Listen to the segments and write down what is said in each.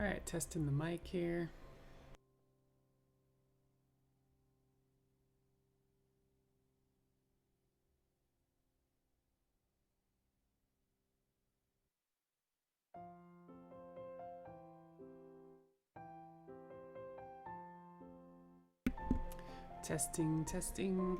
All right, testing the mic here. Testing, testing.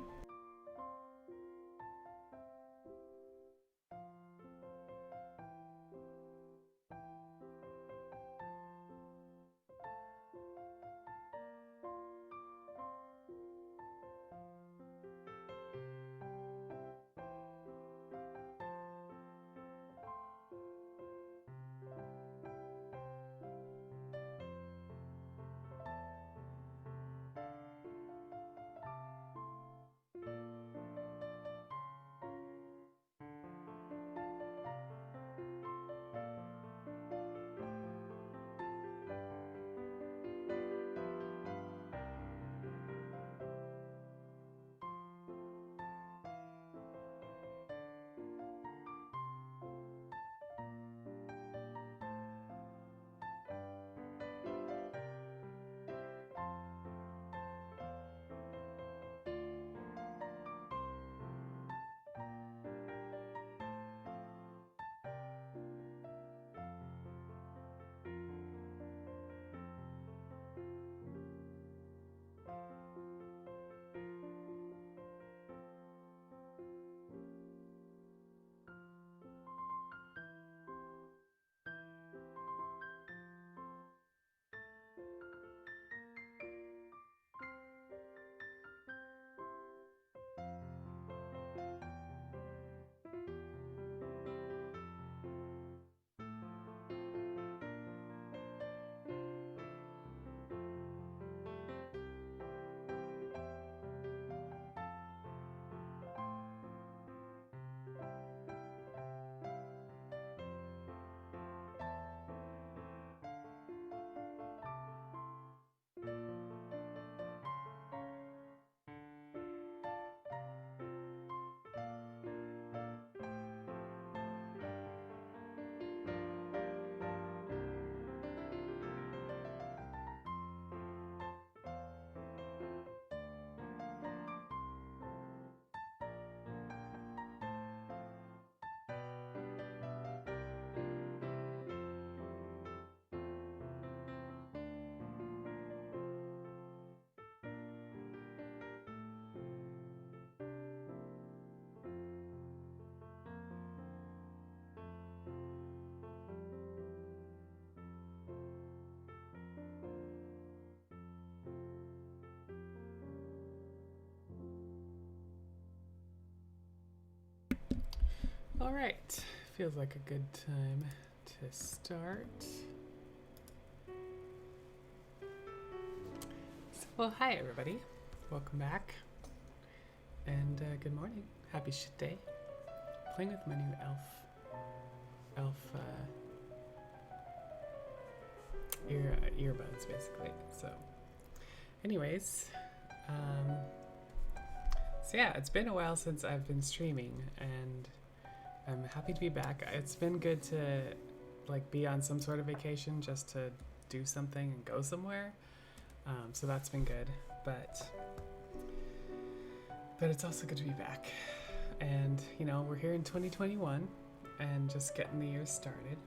All right, feels like a good time to start. Well, hi everybody. Welcome back. And good morning. Happy shit day. Playing with my new elf earbuds basically. So anyways, so yeah, it's been a while since I've been streaming and I'm happy to be back. It's been good to like be on some sort of vacation just to do something and go somewhere. So that's been good, but it's also good to be back. And you know, we're here in 2021 and just getting the year started.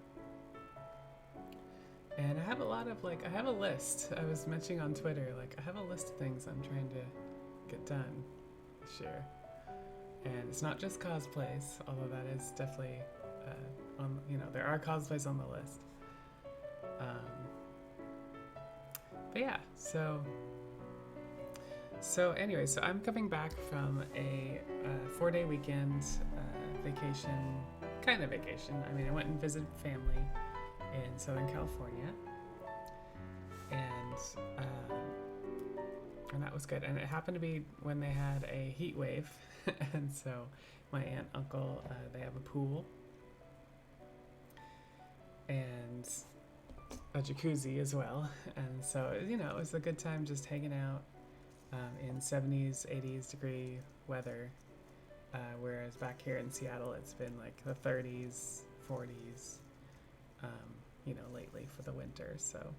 And I have a lot of I have a list. I was mentioning on Twitter, I have a list of things I'm trying to get done this year. And it's not just cosplays, although that is definitely there are cosplays on the list. But yeah, so anyway, so I'm coming back from a 4-day weekend vacation, kind of vacation. I mean, I went and visited family in Southern California, and that was good. And it happened to be when they had a heat wave, and so my aunt, uncle, they have a pool and a jacuzzi as well, and so it was a good time just hanging out in 70s, 80s degree weather, whereas back here in Seattle it's been like the 30s, 40s, lately for the winter. So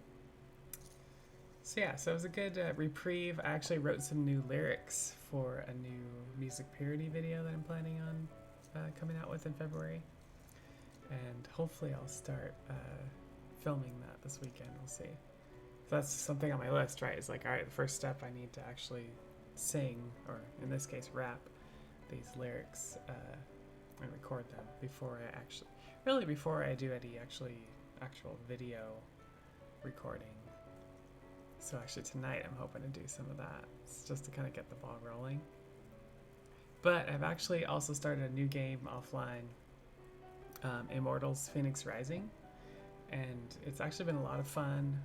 yeah, so it was a good reprieve. I actually wrote some new lyrics for a new music parody video that I'm planning on coming out with in February. And hopefully I'll start filming that this weekend. We'll see. So that's something on my list, right? It's like, all right, the first step, I need to actually sing, or in this case, rap these lyrics and record them before I do any actual video recording. So actually tonight I'm hoping to do some of that. It's just to kind of get the ball rolling. But I've actually also started a new game offline, Immortals Phoenix Rising, and it's actually been a lot of fun.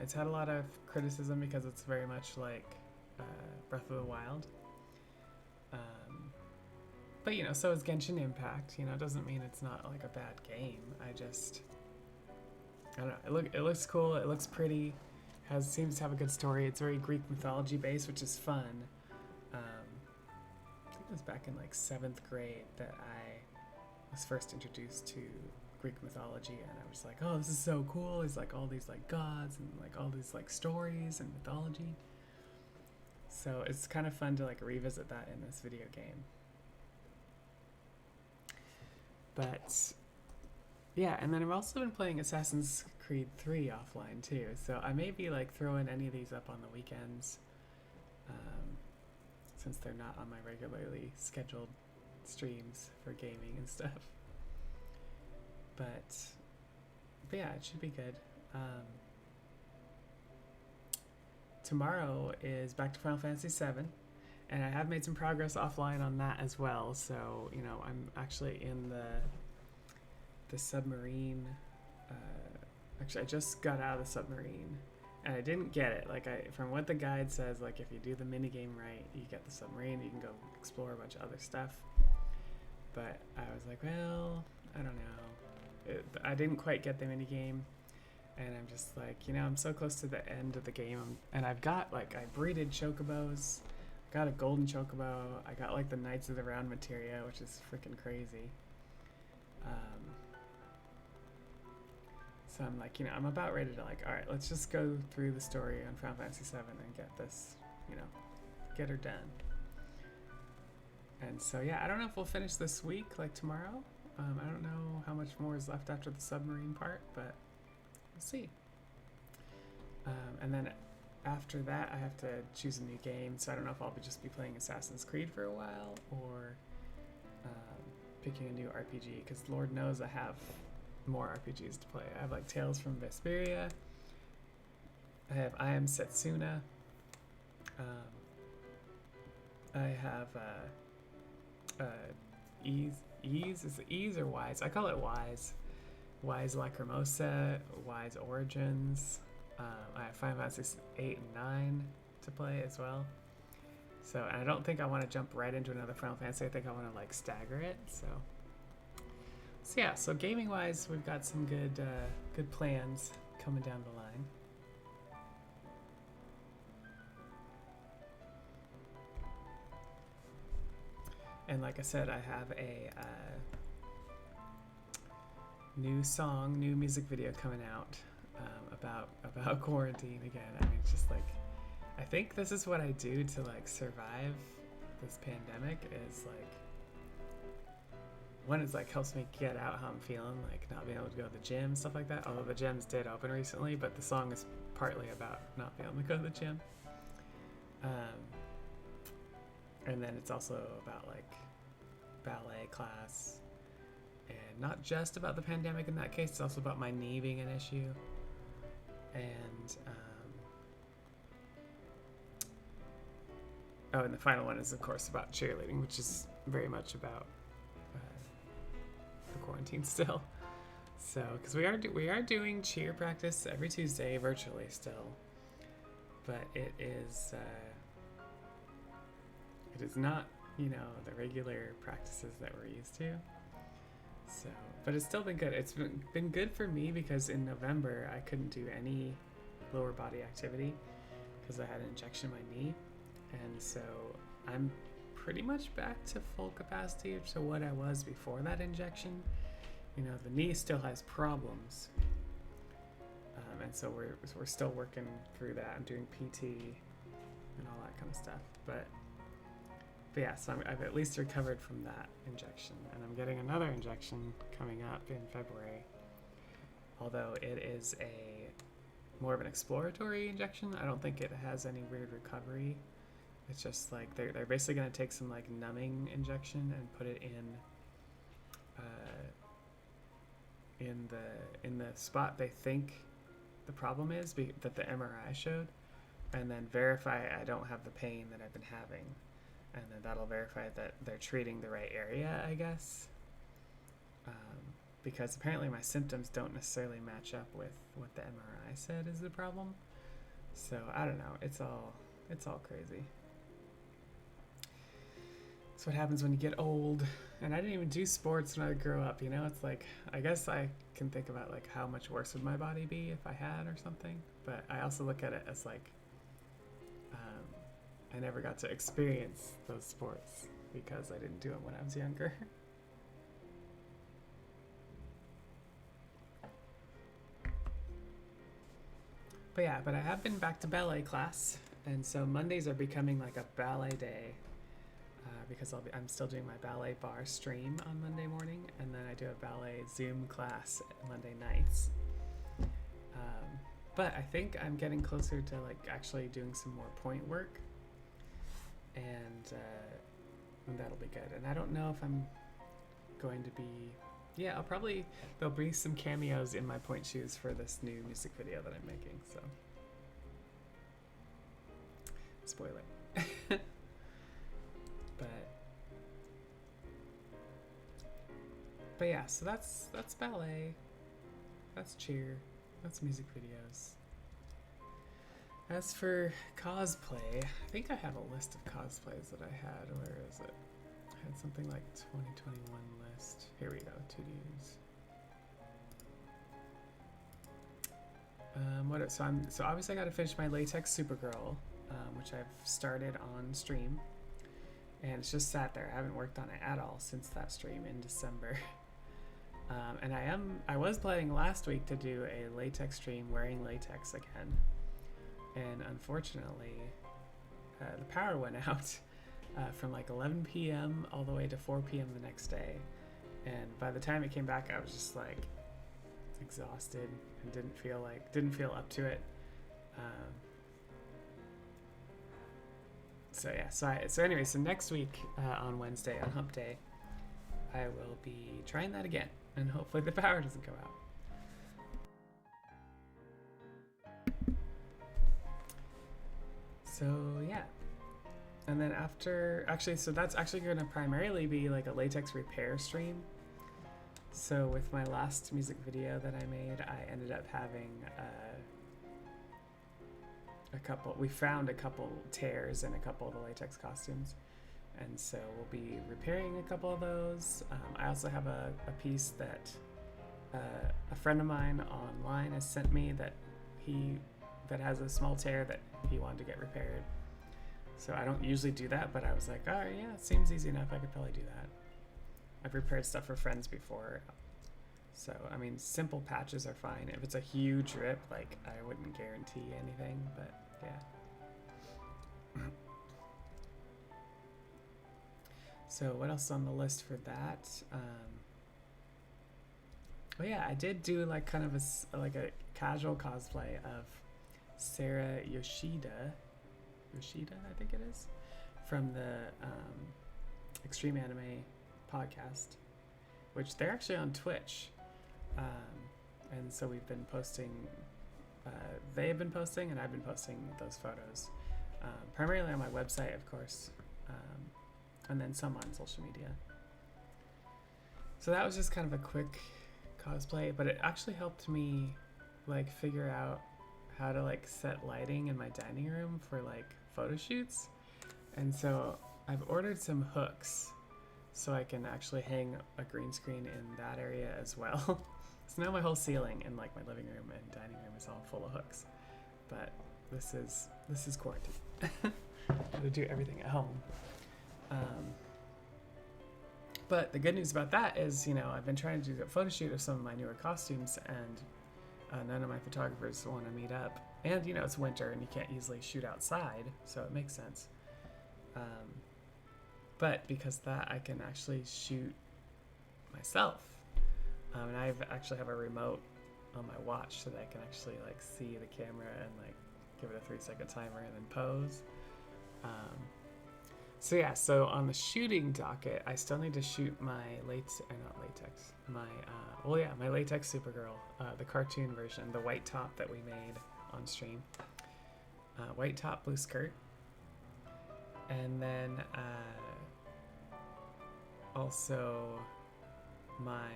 It's had a lot of criticism because it's very much like Breath of the Wild. But you know, so is Genshin Impact. You know, it doesn't mean it's not like a bad game. I don't know. It looks cool. It looks pretty. Seems to have a good story. It's very Greek mythology based, which is fun. I think it was back in like 7th grade that I was first introduced to Greek mythology, and I was like, oh, this is so cool. There's like all these like gods and like all these like stories and mythology. So it's kind of fun to like revisit that in this video game. But yeah, and then I've also been playing Assassin's Creed 3 offline too, so I may be like throwing any of these up on the weekends, since they're not on my regularly scheduled streams for gaming and stuff. But yeah, it should be good. Tomorrow is back to Final Fantasy VII, and I have made some progress offline on that as well. So you know, I'm actually in the submarine. Actually, I just got out of the submarine, and I didn't get it. Like from what the guide says, like if you do the mini game right, you get the submarine. You can go explore a bunch of other stuff. But I was like, well, I don't know. I didn't quite get the mini game, and I'm just like, you know, I'm so close to the end of the game, and I've got like I breeded chocobos. I got a golden chocobo. I got like the Knights of the Round materia, which is freaking crazy. So I'm like, you know, I'm about ready to like, all right, let's just go through the story on Final Fantasy VII and get this, you know, get her done. And so, yeah, I don't know if we'll finish this week, like tomorrow. I don't know how much more is left after the submarine part, but we'll see. And then after that, I have to choose a new game. So I don't know if I'll just be playing Assassin's Creed for a while or picking a new RPG, because Lord knows I have more RPGs to play. I have like Tales from Vesperia. I have I Am Setsuna. I have Is it Ease or Wise? I call it Wise. Wise Lacrimosa, Wise Origins. I have Final Fantasy 8 and 9 to play as well. So, and I don't think I want to jump right into another Final Fantasy. I think I want to like stagger it. So yeah. So gaming wise, we've got some good plans coming down the line. And like I said, I have a new music video coming out about quarantine again. I mean, it's just like, I think this is what I do to like survive this pandemic, is like, one is like helps me get out how I'm feeling, like not being able to go to the gym, stuff like that. Although the gyms did open recently, but the song is partly about not being able to go to the gym. And then it's also about like ballet class, and not just about the pandemic in that case. It's also about my knee being an issue. And and the final one is of course about cheerleading, which is very much about the quarantine still. So because we are doing cheer practice every Tuesday virtually still, but it is not, you know, the regular practices that we're used to. So, but it's still been good. It's been good for me because in November I couldn't do any lower body activity because I had an injection in my knee, and so I'm pretty much back to full capacity to what I was before that injection. You know, the knee still has problems, And so we're still working through that. I'm doing PT and all that kind of stuff. But yeah, so I've at least recovered from that injection, and I'm getting another injection coming up in February. Although it is more of an exploratory injection. I don't think it has any weird recovery. It's just like they're basically going to take some like numbing injection and put it in the spot they think the problem is that the MRI showed, and then verify I don't have the pain that I've been having, and then that'll verify that they're treating the right area, I guess. Because apparently my symptoms don't necessarily match up with what the MRI said is the problem. So I don't know. It's all crazy. It's what happens when you get old. And I didn't even do sports when I grew up. You know, it's like, I guess I can think about like how much worse would my body be if I had or something. But I also look at it as like, I never got to experience those sports because I didn't do them when I was younger. But I have been back to ballet class, and so Mondays are becoming like a ballet day, because I'm still doing my ballet bar stream on Monday morning, and then I do a ballet Zoom class Monday nights. But I think I'm getting closer to like actually doing some more point work, and that'll be good. And I don't know if I'm going to be. Yeah, there'll be some cameos in my point shoes for this new music video that I'm making, so. Spoiler. But yeah, so that's ballet, that's cheer, that's music videos. As for cosplay, I think I have a list of cosplays that I had. Where is it? I had something like 2021 list. Here we go, to-dos. So obviously I got to finish my Latex Supergirl, which I've started on stream, and it's just sat there. I haven't worked on it at all since that stream in December. And I was planning last week to do a latex stream wearing latex again, and unfortunately, the power went out from like 11 p.m. all the way to 4 p.m. the next day, and by the time it came back, I was just like exhausted and didn't feel up to it. So next week on Wednesday on Hump Day, I will be trying that again, and hopefully the power doesn't go out. So yeah, and then so that's actually going to primarily be like a latex repair stream. So with my last music video that I made, I ended up having we found a couple tears in a couple of the latex costumes, and so we'll be repairing a couple of those. I also have a piece that a friend of mine online has sent me that has a small tear that he wanted to get repaired. So I don't usually do that, but I was like, oh yeah, it seems easy enough, I could probably do that. I've repaired stuff for friends before, so I mean, simple patches are fine. If it's a huge rip, like, I wouldn't guarantee anything, but yeah. So what else on the list for that? Oh yeah, I did do like kind of a casual cosplay of Sarah Yoshida, I think it is, from the Extreme Anime podcast, which they're actually on Twitch, and so we've been posting. They have been posting, and I've been posting those photos, primarily on my website, of course, and then some on social media. So that was just kind of a quick cosplay, but it actually helped me like figure out how to like set lighting in my dining room for like photo shoots. And so I've ordered some hooks so I can actually hang a green screen in that area as well. So now my whole ceiling in like my living room and dining room is all full of hooks. But this is quarantine. Got to do everything at home. But the good news about that is, I've been trying to do a photo shoot of some of my newer costumes, and None of my photographers want to meet up. And, you know, it's winter and you can't easily shoot outside, so it makes sense. But because of that, I can actually shoot myself. And I actually have a remote on my watch so that I can actually like see the camera and like give it a 3-second timer and then pose. So yeah, so on the shooting docket, I still need to shoot my my latex Supergirl, the cartoon version, the white top that we made on stream. White top, blue skirt. And then also my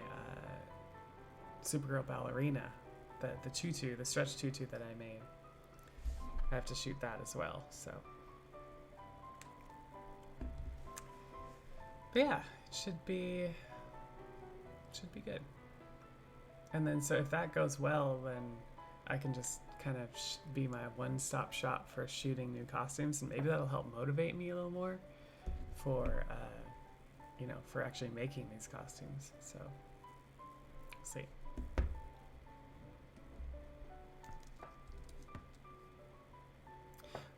Supergirl ballerina, the tutu, the stretch tutu that I made. I have to shoot that as well, so. But yeah, it should be good. And then so if that goes well, then I can just kind of be my one-stop shop for shooting new costumes, and maybe that'll help motivate me a little more for you know, for actually making these costumes. So we'll see.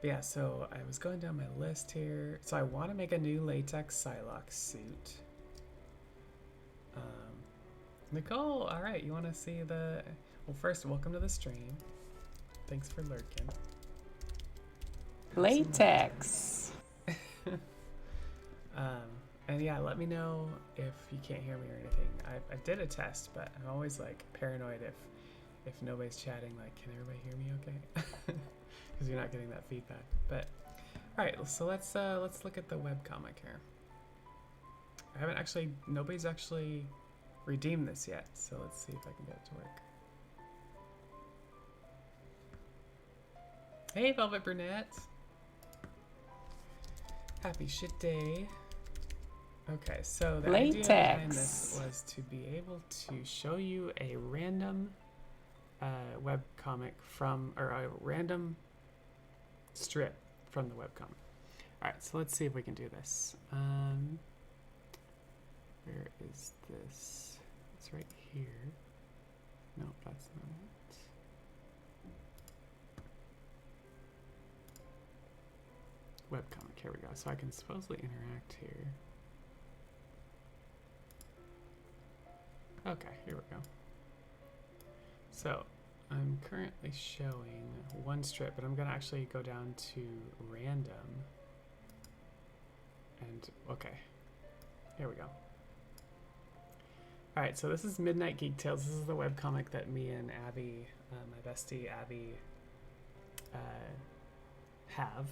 But yeah, so I was going down my list here. So I want to make a new latex Psylocke suit. Nicole, all right, you want to see the... Well, first, welcome to the stream. Thanks for lurking. Latex. And yeah, let me know if you can't hear me or anything. I did a test, but I'm always like paranoid if nobody's chatting, like, can everybody hear me okay? Because you're not getting that feedback. But all right, so let's look at the webcomic here. I haven't actually, nobody's actually redeemed this yet, so let's see if I can get it to work. Hey, Velvet Brunette. Happy shit day. Okay, so the idea behind this was to be able to show you a random webcomic from, or a random strip from the webcomic. All right, so let's see if we can do this. Where is this? It's right here. No, that's not it. Webcomic, here we go. So I can supposedly interact here. Okay, here we go. So I'm currently showing one strip, but I'm gonna actually go down to random. And okay, here we go. All right, so this is Midnight Geek Tales. This is the webcomic that me and Abby, my bestie Abby, have.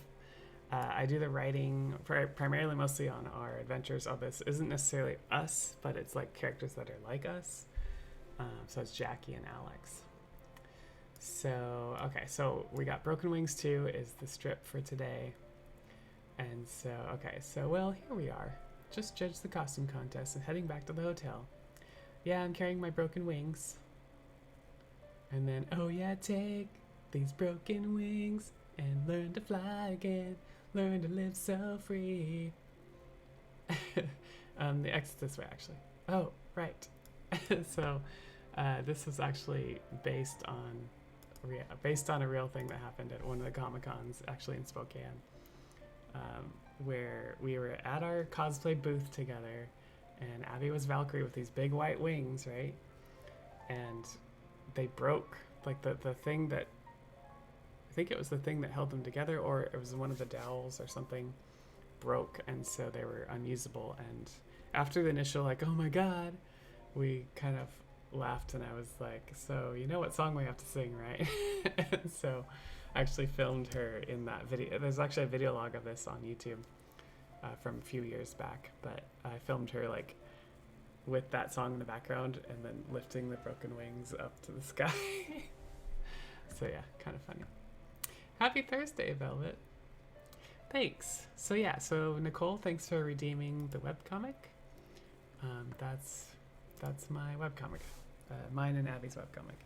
I do the writing primarily mostly on our adventures. All this isn't necessarily us, but it's like characters that are like us. So it's Jackie and Alex. So, okay, so we got Broken Wings 2 is the strip for today. And so, okay, so well, here we are. Just judged the costume contest and heading back to the hotel. Yeah, I'm carrying my broken wings. And then, oh yeah, take these broken wings and learn to fly again. Learn to live so free. The exit's this way, actually. Oh, right. So, this was actually based on a real thing that happened at one of the Comic-Cons, actually in Spokane, where we were at our cosplay booth together, and Abby was Valkyrie with these big white wings, right? And they broke, like the thing that, I think it was the thing that held them together, or it was one of the dowels or something, broke, and so they were unusable. And after the initial, like, oh my god, we kind of laughed, and I was like, so you know what song we have to sing, right? And so I actually filmed her in that video. There's actually a video log of this on YouTube from a few years back, but I filmed her like with that song in the background and then lifting the broken wings up to the sky. So yeah, kind of funny. Happy Thursday, Velvet. Thanks. So yeah, so Nicole, thanks for redeeming the webcomic. That's my webcomic. Mine and Abby's webcomic.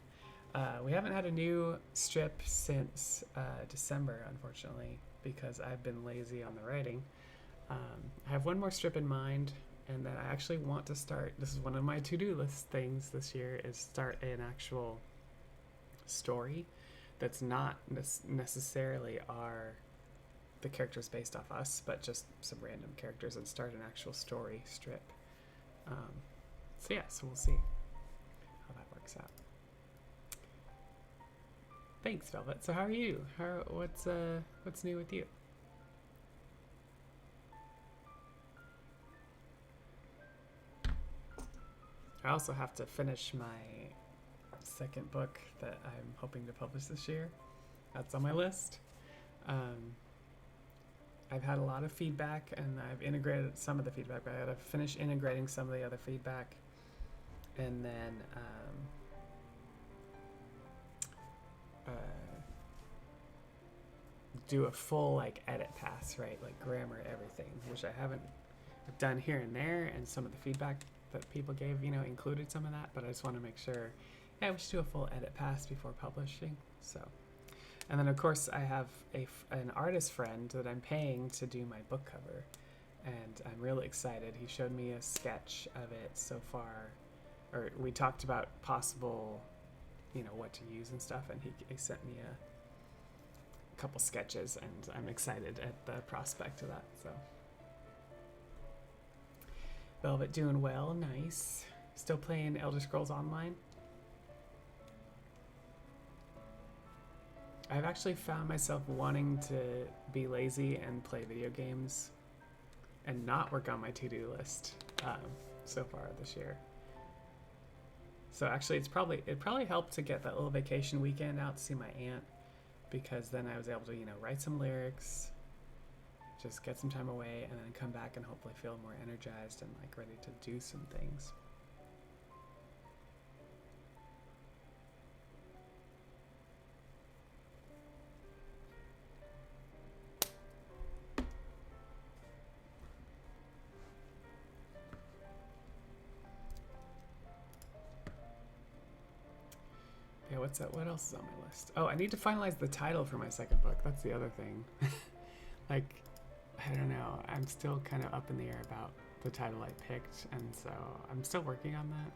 We haven't had a new strip since December, unfortunately, because I've been lazy on the writing. I have one more strip in mind, and then I actually want to start, this is one of my to-do list things this year, is start an actual story that's not necessarily the characters based off us, but just some random characters, and start an actual story strip. So yeah, so we'll see how that works out. Thanks, Velvet. So how are you? What's new with you? I also have to finish my second book that I'm hoping to publish this year. That's on my list. I've had a lot of feedback, and I've integrated some of the feedback, but I gotta finish integrating some of the other feedback, and then do a full like edit pass, right? Like grammar, everything, which I haven't done here and there, and some of the feedback that people gave, included some of that, but I just want to make sure, yeah, we should do a full edit pass before publishing. So, and then of course I have an artist friend that I'm paying to do my book cover, and I'm really excited. He showed me a sketch of it so far, or we talked about possible, what to use and stuff, and he sent me a couple sketches, and I'm excited at the prospect of that. So Velvet doing well, nice. Still playing Elder Scrolls Online. I've actually found myself wanting to be lazy and play video games and not work on my to-do list so far this year. So actually it probably helped to get that little vacation weekend out to see my aunt, because then I was able to, write some lyrics, just get some time away, and then come back and hopefully feel more energized and like ready to do some things. Yeah, what's that? What else is on my list? Oh, I need to finalize the title for my second book. That's the other thing. Like, I don't know. I'm still kind of up in the air about the title I picked, and so I'm still working on that.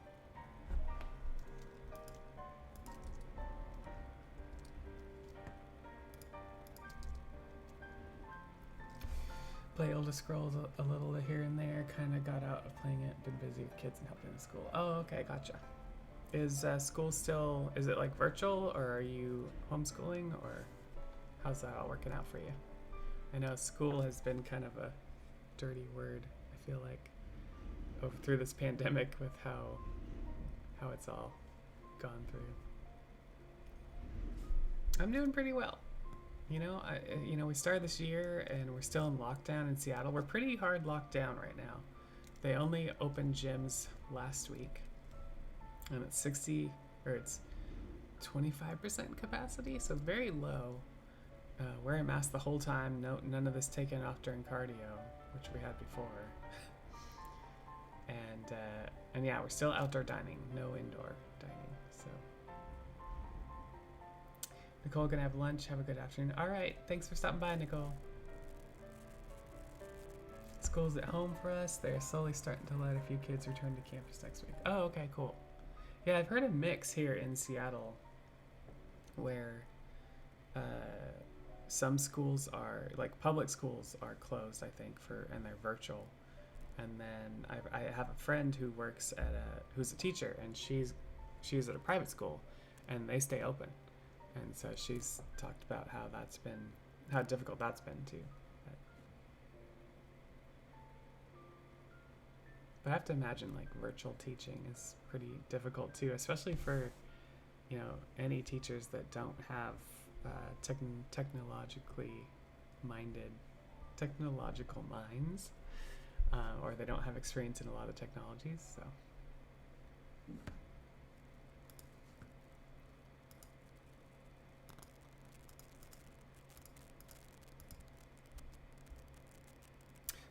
Play Elder Scrolls a little here and there. Kind of got out of playing it. Been busy with kids and helping in school. Oh, okay, gotcha. Is school still? Is it like virtual, or are you homeschooling, or how's that all working out for you? I know school has been kind of a dirty word, I feel like, through this pandemic, with how it's all gone through. I'm doing pretty well. We started this year and we're still in lockdown in Seattle. We're pretty hard locked down right now. They only opened gyms last week, and it's 25% capacity, so it's very low. Wearing masks the whole time, none of this taken off during cardio, which we had before. And yeah, we're still outdoor dining, no indoor dining. So Nicole, gonna have lunch. Have a good afternoon. All right, thanks for stopping by, Nicole. School's at home for us. They're slowly starting to let a few kids return to campus next week. Oh, okay, cool. Yeah, I've heard a mix here in Seattle where some schools are, like public schools are closed, I think, and they're virtual. And then I have a friend who works who's a teacher, and she's at a private school, and they stay open. And so she's talked about how difficult that's been too. But I have to imagine like virtual teaching is pretty difficult too, especially for, any teachers that don't have technological minds, or they don't have experience in a lot of technologies. So.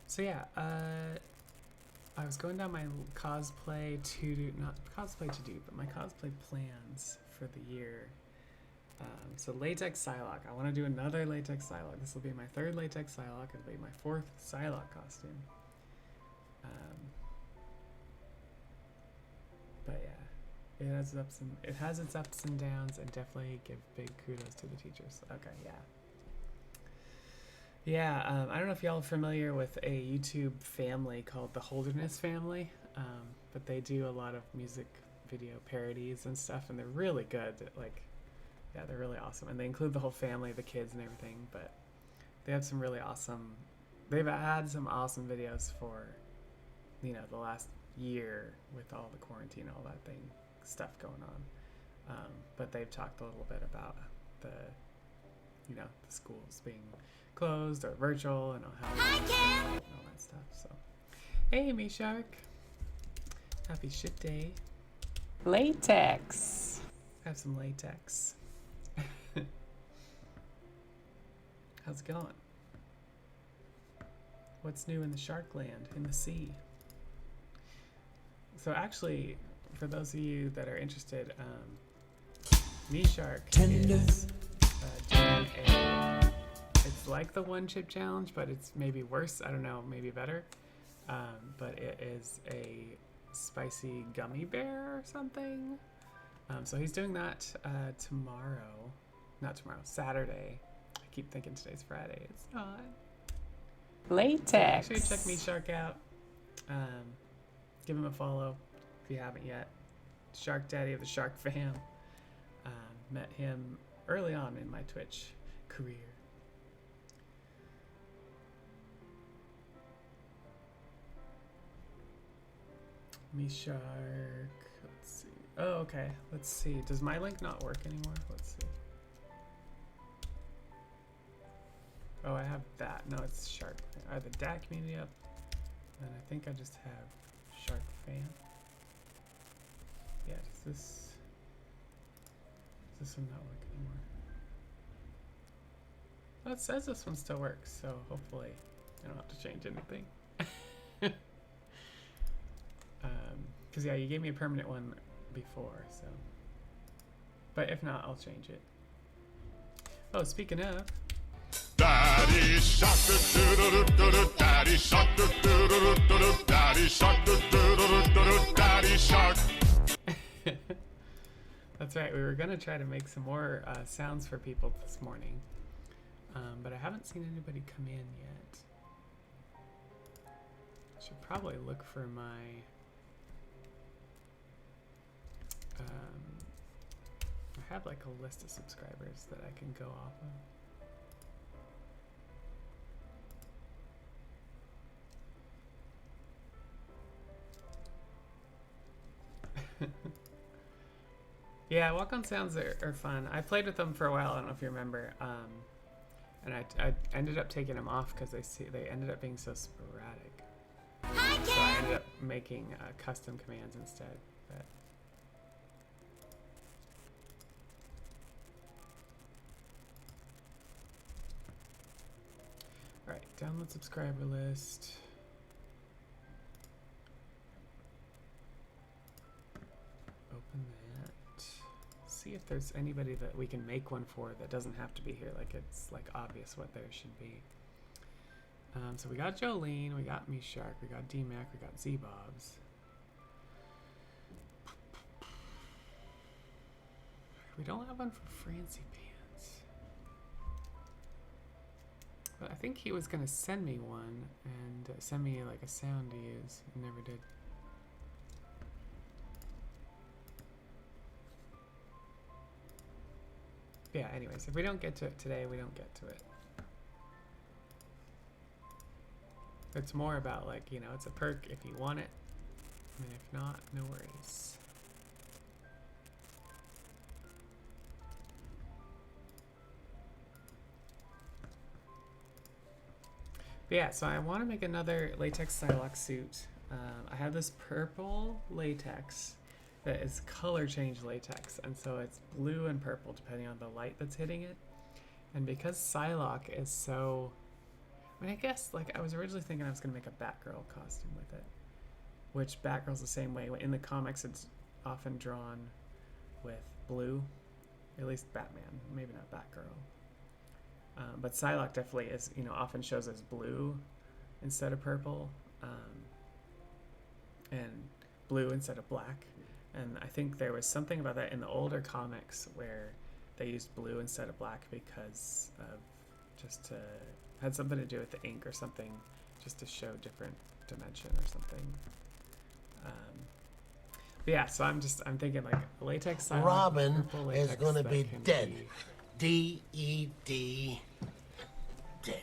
So yeah, I was going down my cosplay but my cosplay plans for the year. So latex Psylocke. I want to do another latex Psylocke. This will be my third latex Psylocke. It'll be my fourth Psylocke costume. But yeah, it has its ups and downs, and definitely give big kudos to the teachers. Okay, yeah. Yeah, I don't know if y'all are familiar with a YouTube family called the Holderness Family, but they do a lot of music video parodies and stuff, and they're really good. Like, yeah, they're really awesome, and they include the whole family, the kids, and everything. But they have some really awesome. They've had some awesome videos for, the last year with all the quarantine, all that stuff going on. But they've talked a little bit about the schools being closed or virtual and how and all that stuff. So, hey, me Shark, happy shit day. Latex. Have some latex. How's it going? What's new in the shark land, in the sea? So actually, for those of you that are interested, Me Shark is doing it's like the one chip challenge, but it's maybe worse. I don't know, maybe better. But it is a spicy gummy bear or something. So he's doing that Saturday. I keep thinking today's Friday. It's not. Latex. So actually, check Me Shark out. Give him a follow if you haven't yet. Shark Daddy of the Shark Fam. Met him early on in my Twitch career. Me Shark. Let's see. Oh, okay. Let's see. Does my link not work anymore? Let's see. Oh, I have that. No, it's Shark. I have the DAC community up. And I think I just have Shark Fan. Yeah, does this one not work anymore? Well, it says this one still works, so hopefully I don't have to change anything. Because yeah, you gave me a permanent one before, so. But if not, I'll change it. Oh, speaking of. Daddy shark, daddy shark, daddy shark, daddy shark. That's right. We were gonna try to make some more sounds for people this morning, but I haven't seen anybody come in yet. Should probably look for my. I have like a list of subscribers that I can go off of. Yeah, walk-on sounds are fun. I played with them for a while. I don't know if you remember, and I ended up taking them off because they ended up being so sporadic. So I ended up making custom commands instead. But all right, download subscriber list. Open that. See if there's anybody that we can make one for that doesn't have to be here. Like it's like obvious what there should be. So we got Jolene, we got Me Shark, we got DMAC, we got Z-Bobs. We don't have one for Francie Pants. But I think he was gonna send me one and send me like a sound to use. He never did. Yeah, anyways, if we don't get to it today, we don't get to it. It's more about like, it's a perk if you want it. I mean, if not, no worries. But yeah, so I want to make another latex Psylocke suit. I have this purple latex that is color change latex, and so it's blue and purple depending on the light that's hitting it. And because Psylocke is so, I mean, I guess like I was originally thinking I was gonna make a Batgirl costume with it, which Batgirl's the same way. In the comics, it's often drawn with blue, at least Batman, maybe not Batgirl. But Psylocke definitely is, often shows as blue instead of purple, and blue instead of black. And I think there was something about that in the older comics where they used blue instead of black because of just to had something to do with the ink or something, just to show different dimension or something. But yeah, so I'm thinking like latex. Robin is going to be dead. D-E-D. Dead.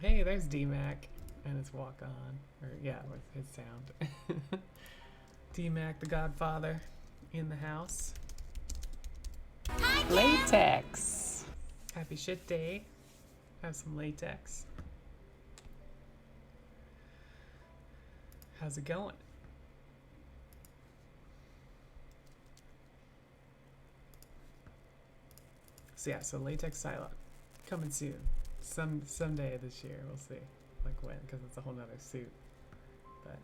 Hey, there's D-Mac and his walk on, or yeah, with his sound. D-Mac, the Godfather, in the house. Latex. Happy shit day. Have some latex. How's it going? So yeah, so latex Psylocke coming soon. Someday this year, we'll see. Like when, because it's a whole nother suit. But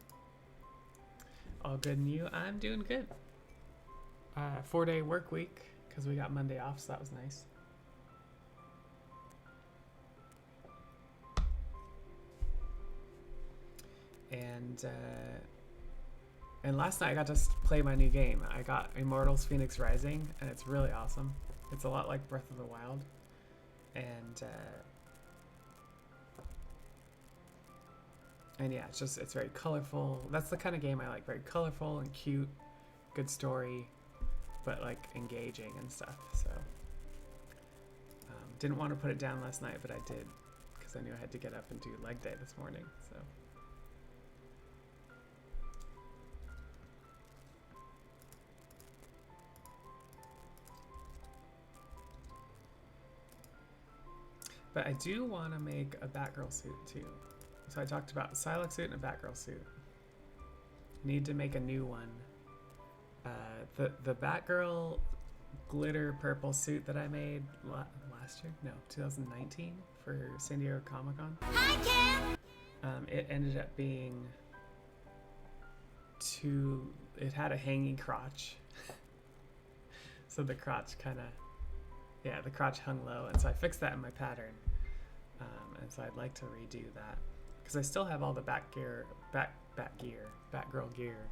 all good and you? I'm doing good. 4-day work week because we got Monday off, so that was nice. And last night I got to play my new game. I got Immortals Phoenix Rising, and it's really awesome. It's a lot like Breath of the Wild, and yeah, it's very colorful. That's the kind of game I like. Very colorful and cute, good story, but like engaging and stuff. So didn't want to put it down last night, but I did because I knew I had to get up and do leg day this morning. So. But I do want to make a Batgirl suit too. So I talked about a Psylocke suit and a Batgirl suit. Need to make a new one. The Batgirl glitter purple suit that I made last year? No, 2019 for San Diego Comic-Con. It ended up being it had a hanging crotch. So the crotch the crotch hung low, and so I fixed that in my pattern. And so I'd like to redo that because I still have all the Batgirl gear,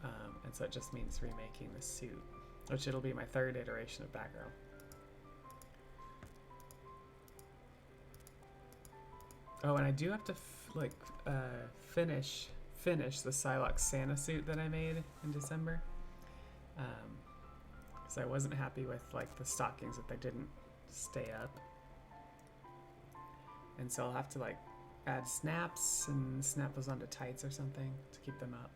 and so it just means remaking the suit, which it'll be my third iteration of Batgirl. Oh, and I do have to finish the Psylocke Santa suit that I made in December. Because I wasn't happy with like the stockings that they didn't stay up, and so I'll have to like add snaps and snap those onto tights or something to keep them up.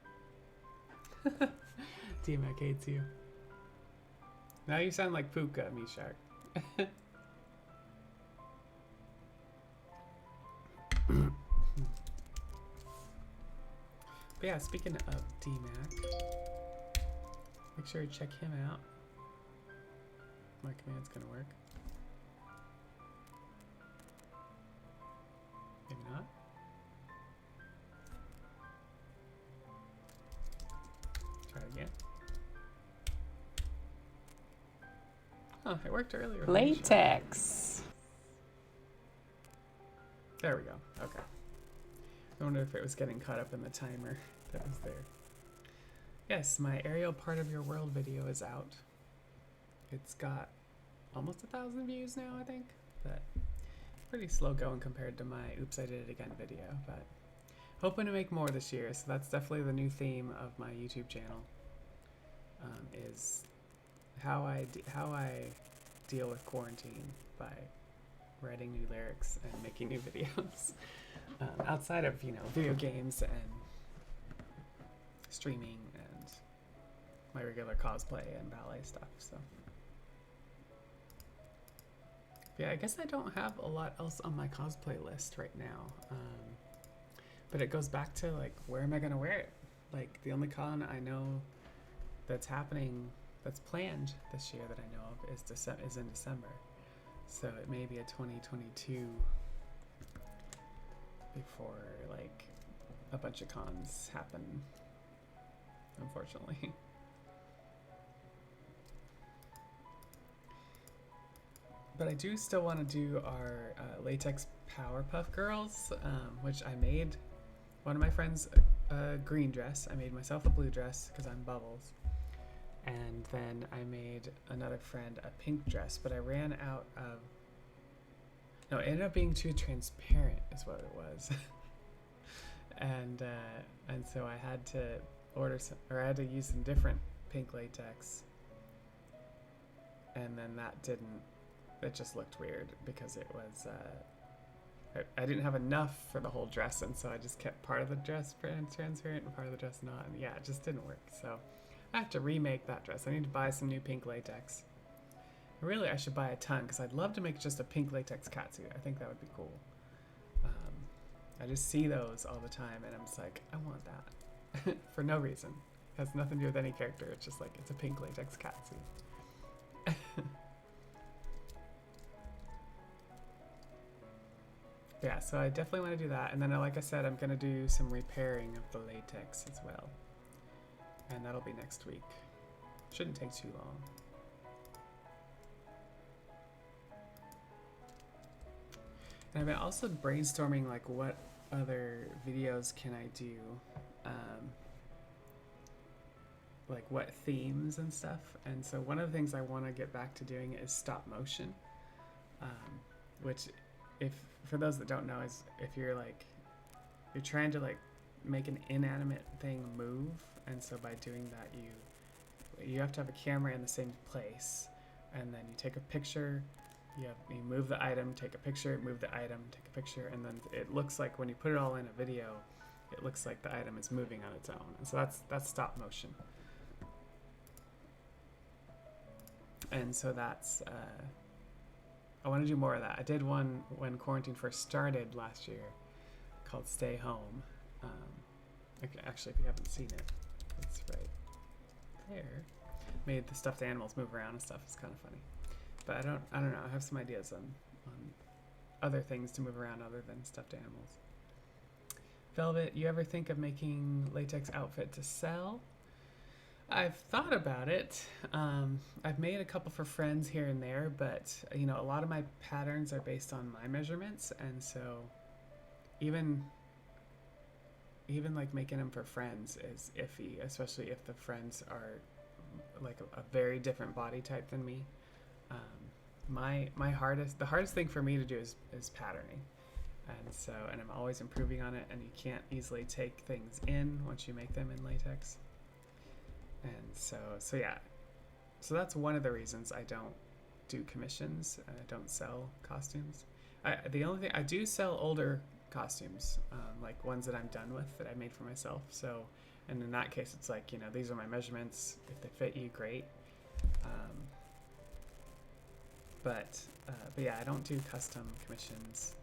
D-Mac hates you. Now you sound like Puka, Mishak. But yeah, speaking of D-Mac, make sure you check him out. My command's gonna work. Maybe not. Try it again. Oh, it worked earlier. Latex. There we go. Okay. I wonder if it was getting caught up in the timer that was there. Yes, my aerial part of your world video is out. It's got almost 1,000 views now, I think, but pretty slow going compared to my Oops, I Did It Again video, but hoping to make more this year, so that's definitely the new theme of my YouTube channel, is how I deal with quarantine by writing new lyrics and making new videos, outside of, video games and streaming and my regular cosplay and ballet stuff, so. Yeah, I guess I don't have a lot else on my cosplay list right now. But it goes back to like, where am I gonna wear it? Like the only con I know that's happening, that's planned this year that I know of is in December. So it may be a 2022 before like a bunch of cons happen, unfortunately. But I do still want to do our latex Powerpuff Girls, which I made one of my friends a green dress. I made myself a blue dress because I'm Bubbles. And then I made another friend a pink dress, but I ran out of. No, it ended up being too transparent, is what it was. and so I had to order some, or I had to use some different pink latex. And then that didn't. It just looked weird because it was. I didn't have enough for the whole dress, and so I just kept part of the dress transparent and part of the dress not. And yeah, it just didn't work. So I have to remake that dress. I need to buy some new pink latex. Really, I should buy a ton because I'd love to make just a pink latex catsuit. I think that would be cool. I just see those all the time, and I'm just like, I want that for no reason. It has nothing to do with any character. It's just like it's a pink latex catsuit. Yeah, so I definitely want to do that. And then, like I said, I'm going to do some repairing of the latex as well. And that'll be next week. Shouldn't take too long. And I've been also brainstorming, like, what other videos can I do? Like, what themes and stuff. And so one of the things I want to get back to doing is stop motion. Which, for those that don't know, is if you're trying to like make an inanimate thing move, and so by doing that you have to have a camera in the same place, and then you take a picture, you move the item, take a picture, move the item, take a picture, and then it looks like when you put it all in a video, it looks like the item is moving on its own. And so that's stop motion. And so that's I want to do more of that. I did one when quarantine first started last year called Stay Home. Actually, if you haven't seen it, it's right there. Made the stuffed animals move around and stuff. It's kind of funny. But I don't know. I have some ideas on other things to move around other than stuffed animals. Velvet, you ever think of making latex outfit to sell? I've thought about it. I've made a couple for friends here and there, but a lot of my patterns are based on my measurements, and so even like making them for friends is iffy, especially if the friends are like a very different body type than me. The hardest thing for me to do is patterning, and I'm always improving on it, and you can't easily take things in once you make them in latex. And so yeah, so that's one of the reasons I don't do commissions and I don't sell costumes. The only thing I do sell older costumes, like ones that I'm done with that I made for myself. So, and in that case, it's like, these are my measurements. If they fit you, great. But yeah, I don't do custom commissions.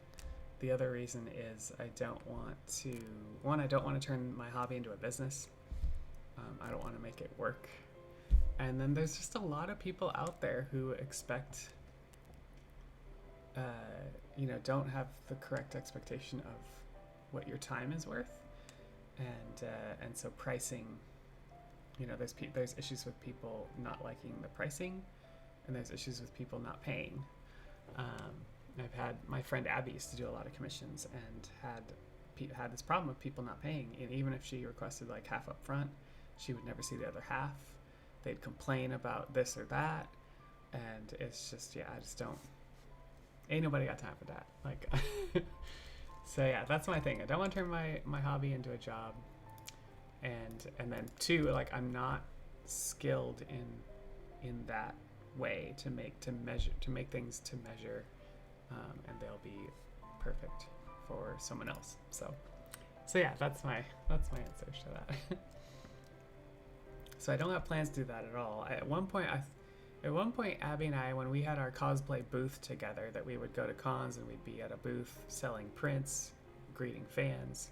The other reason is I don't want to turn my hobby into a business. I don't want to make it work. And then there's just a lot of people out there who expect, don't have the correct expectation of what your time is worth. And so pricing, there's issues with people not liking the pricing, and there's issues with people not paying. I've had my friend Abby used to do a lot of commissions and had this problem with people not paying. And even if she requested like half up front, she would never see the other half. They'd complain about this or that, and it's just, I just don't. Ain't nobody got time for that. Like, so yeah, that's my thing. I don't want to turn my hobby into a job, and then two, like I'm not skilled in that way to make things to measure, and they'll be perfect for someone else. So yeah, that's my answer to that. So I don't have plans to do that at all. At one point, Abby and I, when we had our cosplay booth together, that we would go to cons and we'd be at a booth selling prints, greeting fans.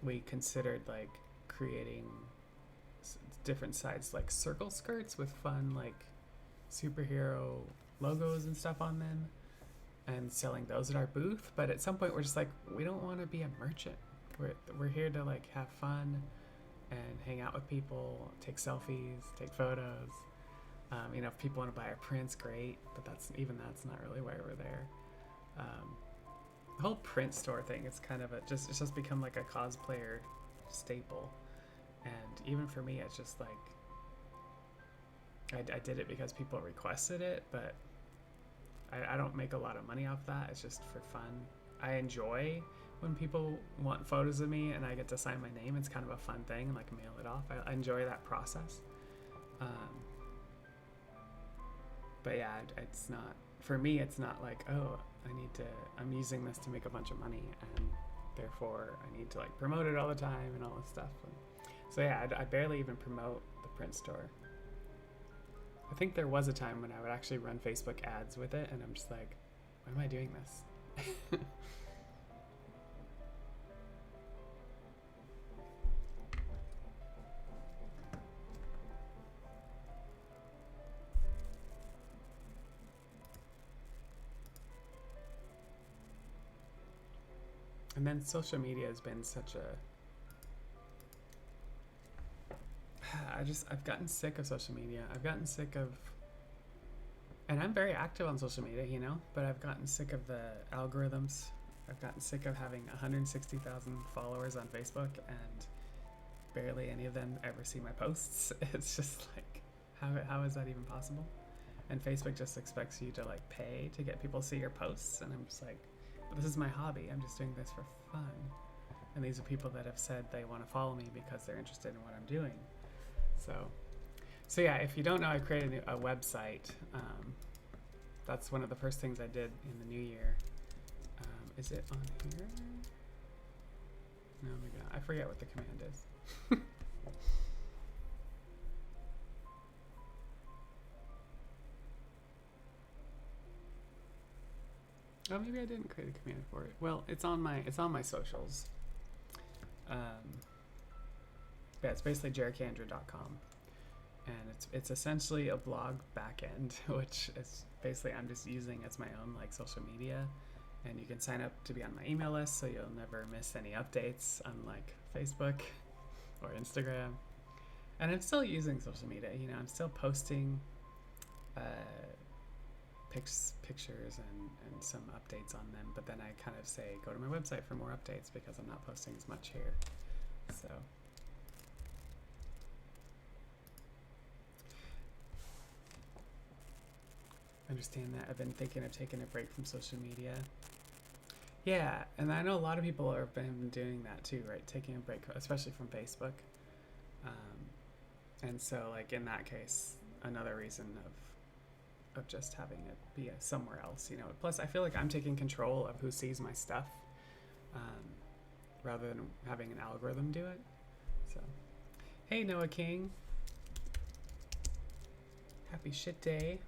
We considered like creating different sides, like circle skirts with fun like superhero logos and stuff on them, and selling those at our booth. But at some point, we're just like, we don't want to be a merchant. We're here to like have fun and hang out with people, take selfies, take photos. If people want to buy our prints, great, but that's not really why we're there. The whole print store thing is kind of it's just become like a cosplayer staple, and even for me, it's just like I did it because people requested it, but I don't make a lot of money off that. It's just for fun. I enjoy when people want photos of me and I get to sign my name. It's kind of a fun thing, like mail it off. I enjoy that process. But yeah, it's not, for me, it's not like, oh, I'm using this to make a bunch of money and therefore I need to like promote it all the time and all this stuff. And so yeah, I barely even promote the print store. I think there was a time when I would actually run Facebook ads with it and I'm just like, why am I doing this? And then social media has been such a... I've gotten sick of social media. I've gotten sick of... And I'm very active on social media, you know, but I've gotten sick of the algorithms. I've gotten sick of having 160,000 followers on Facebook and barely any of them ever see my posts. It's just like, how is that even possible? And Facebook just expects you to like pay to get people to see your posts. And I'm just like, but this is my hobby. I'm just doing this for fun. And these are people that have said they want to follow me because they're interested in what I'm doing. So yeah, if you don't know, I created a website. That's one of the first things I did in the new year. Is it on here? No, my God, I forget what the command is. Oh, maybe I didn't create a command for it. Well, it's on my socials. Yeah, it's basically jaredkandra.com. And it's essentially a blog backend, which is basically I'm just using as my own like social media. And you can sign up to be on my email list so you'll never miss any updates, unlike Facebook or Instagram. And I'm still using social media, you know, I'm still posting pictures and some updates on them, but then I kind of say go to my website for more updates because I'm not posting as much here. So understand that. I've been thinking of taking a break from social media. Yeah, and I know a lot of people have been doing that too, right? Taking a break, especially from Facebook. And so like in that case, another reason of just having it be somewhere else, you know. Plus, I feel like I'm taking control of who sees my stuff, rather than having an algorithm do it. So, hey Noah King, happy shit day.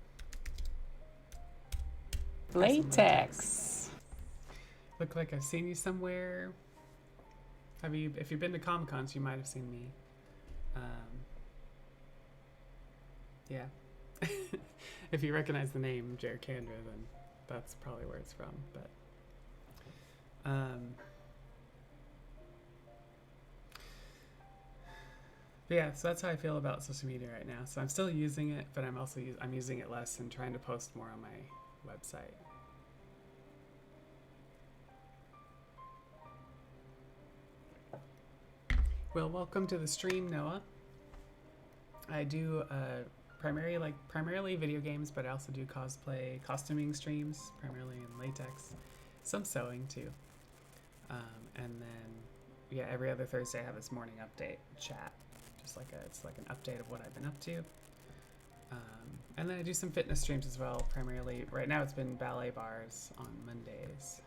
Latex. Look like I've seen you somewhere. If you've been to Comic-Cons, you might have seen me. Yeah. If you recognize the name Jared Kandra, then that's probably where it's from. But yeah, so that's how I feel about social media right now. So I'm still using it, but I'm also I'm using it less and trying to post more on my website. Well, welcome to the stream, Noah. I do primarily video games, but I also do cosplay, costuming streams, primarily in latex, some sewing too. And then, yeah, every other Thursday I have this morning update chat, just like it's like an update of what I've been up to. And then I do some fitness streams as well, primarily. Right now it's been ballet bars on Mondays.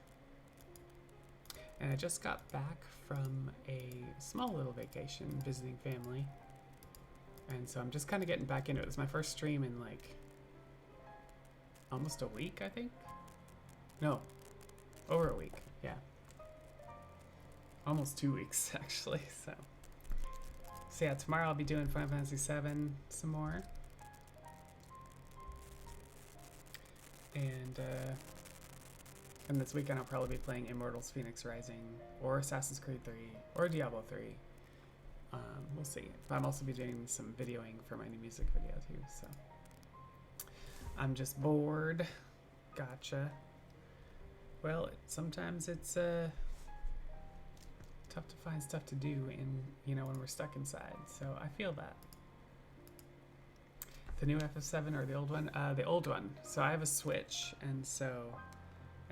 And I just got back from a small little vacation visiting family. And so I'm just kind of getting back into it. It's my first stream in like almost a week, I think. No, over a week. Yeah. Almost 2 weeks, actually. So yeah, tomorrow I'll be doing Final Fantasy VII some more. And this weekend I'll probably be playing Immortals Phoenix Rising or Assassin's Creed 3 or Diablo 3. We'll see. But I'm also be doing some videoing for my new music video too, so. I'm just bored. Gotcha. Well, sometimes it's tough to find stuff to do when we're stuck inside, so I feel that. The new FF7 or the old one? The old one. So I have a Switch, and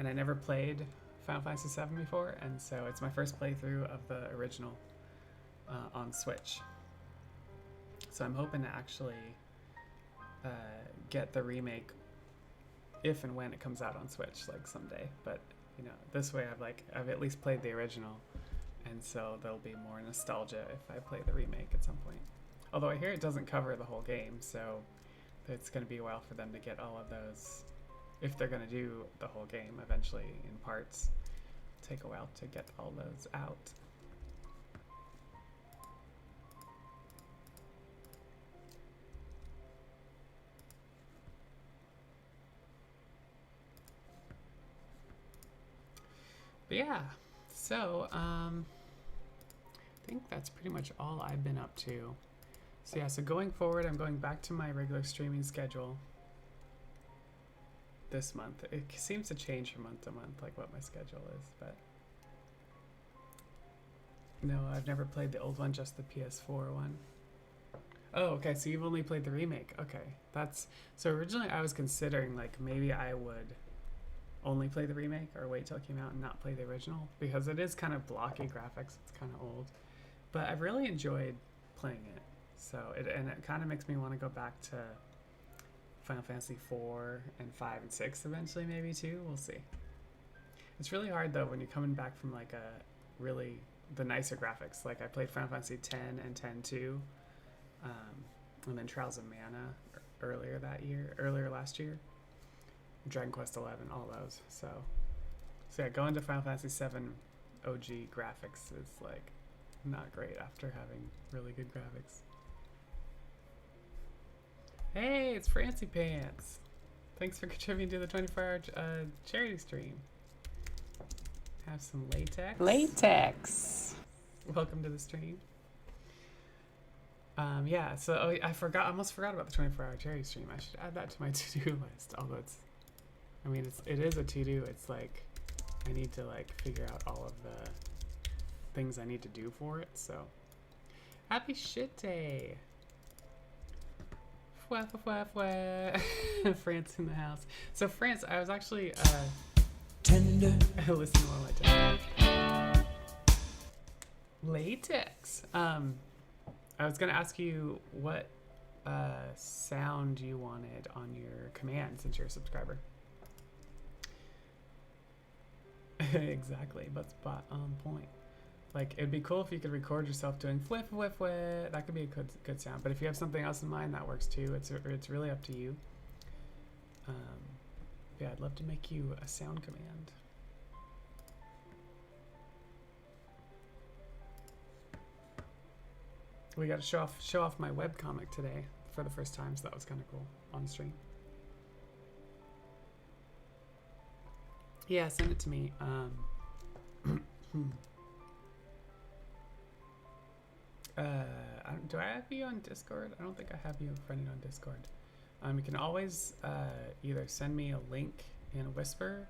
I never played Final Fantasy VII before, and so it's my first playthrough of the original on Switch. So I'm hoping to actually get the remake if and when it comes out on Switch, like someday. But you know, this way I've at least played the original, and so there'll be more nostalgia if I play the remake at some point. Although I hear it doesn't cover the whole game, so it's going to be a while for them to get all of those. If they're going to do the whole game eventually in parts, take a while to get all those out. But yeah, so I think that's pretty much all I've been up to. So yeah, so going forward, I'm going back to my regular streaming schedule this month. It seems to change from month to month, like what my schedule is, but no, I've never played the old one, just the PS4 one. Oh, okay, so you've only played the remake. Okay, so originally I was considering like maybe I would only play the remake or wait till it came out and not play the original, because it is kind of blocky graphics. It's kind of old, but I've really enjoyed playing it. So it kind of makes me want to go back to Final Fantasy 4 and 5 and 6 eventually, maybe too. We'll see. It's really hard though when you're coming back from like the nicer graphics. Like I played Final Fantasy 10 and 10-2, and then Trials of Mana earlier last year. Dragon Quest 11, all those. So yeah, going to Final Fantasy 7 OG graphics is like not great after having really good graphics. Hey, it's Francie Pants. Thanks for contributing to the 24-hour charity stream. Have some latex. Latex. Welcome to the stream. Yeah, so I almost forgot about the 24-hour charity stream. I should add that to my to-do list. Although it is a to-do. It's like I need to like figure out all of the things I need to do for it. So happy shit day. Fwa, fwa, fwa, fwa. France in the house. So France, I was actually Tender. listen while I talk. Latex. I was gonna ask you what sound you wanted on your command since you're a subscriber. Exactly, but spot on point. Like, it'd be cool if you could record yourself doing fliff, fliff, fliff. That could be a good sound. But if you have something else in mind, that works too. It's really up to you. Yeah, I'd love to make you a sound command. We got to show off my webcomic today for the first time, so that was kind of cool on stream. Yeah, send it to me. Do I have you on Discord? I don't think I have you friended on Discord. You can always either send me a link in a whisper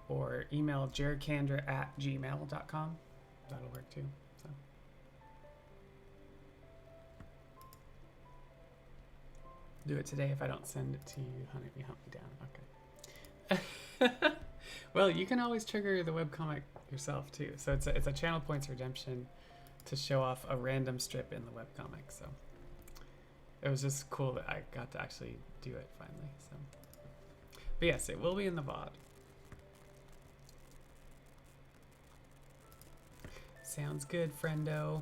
or email jaredkandra@gmail.com. That'll work too. So. Do it today if I don't send it to you, honey. You hunt me down. Okay. Well, you can always trigger the webcomic yourself too. So it's a channel points redemption to show off a random strip in the webcomic. So it was just cool that I got to actually do it finally. So, but yes, it will be in the VOD. Sounds good, friendo.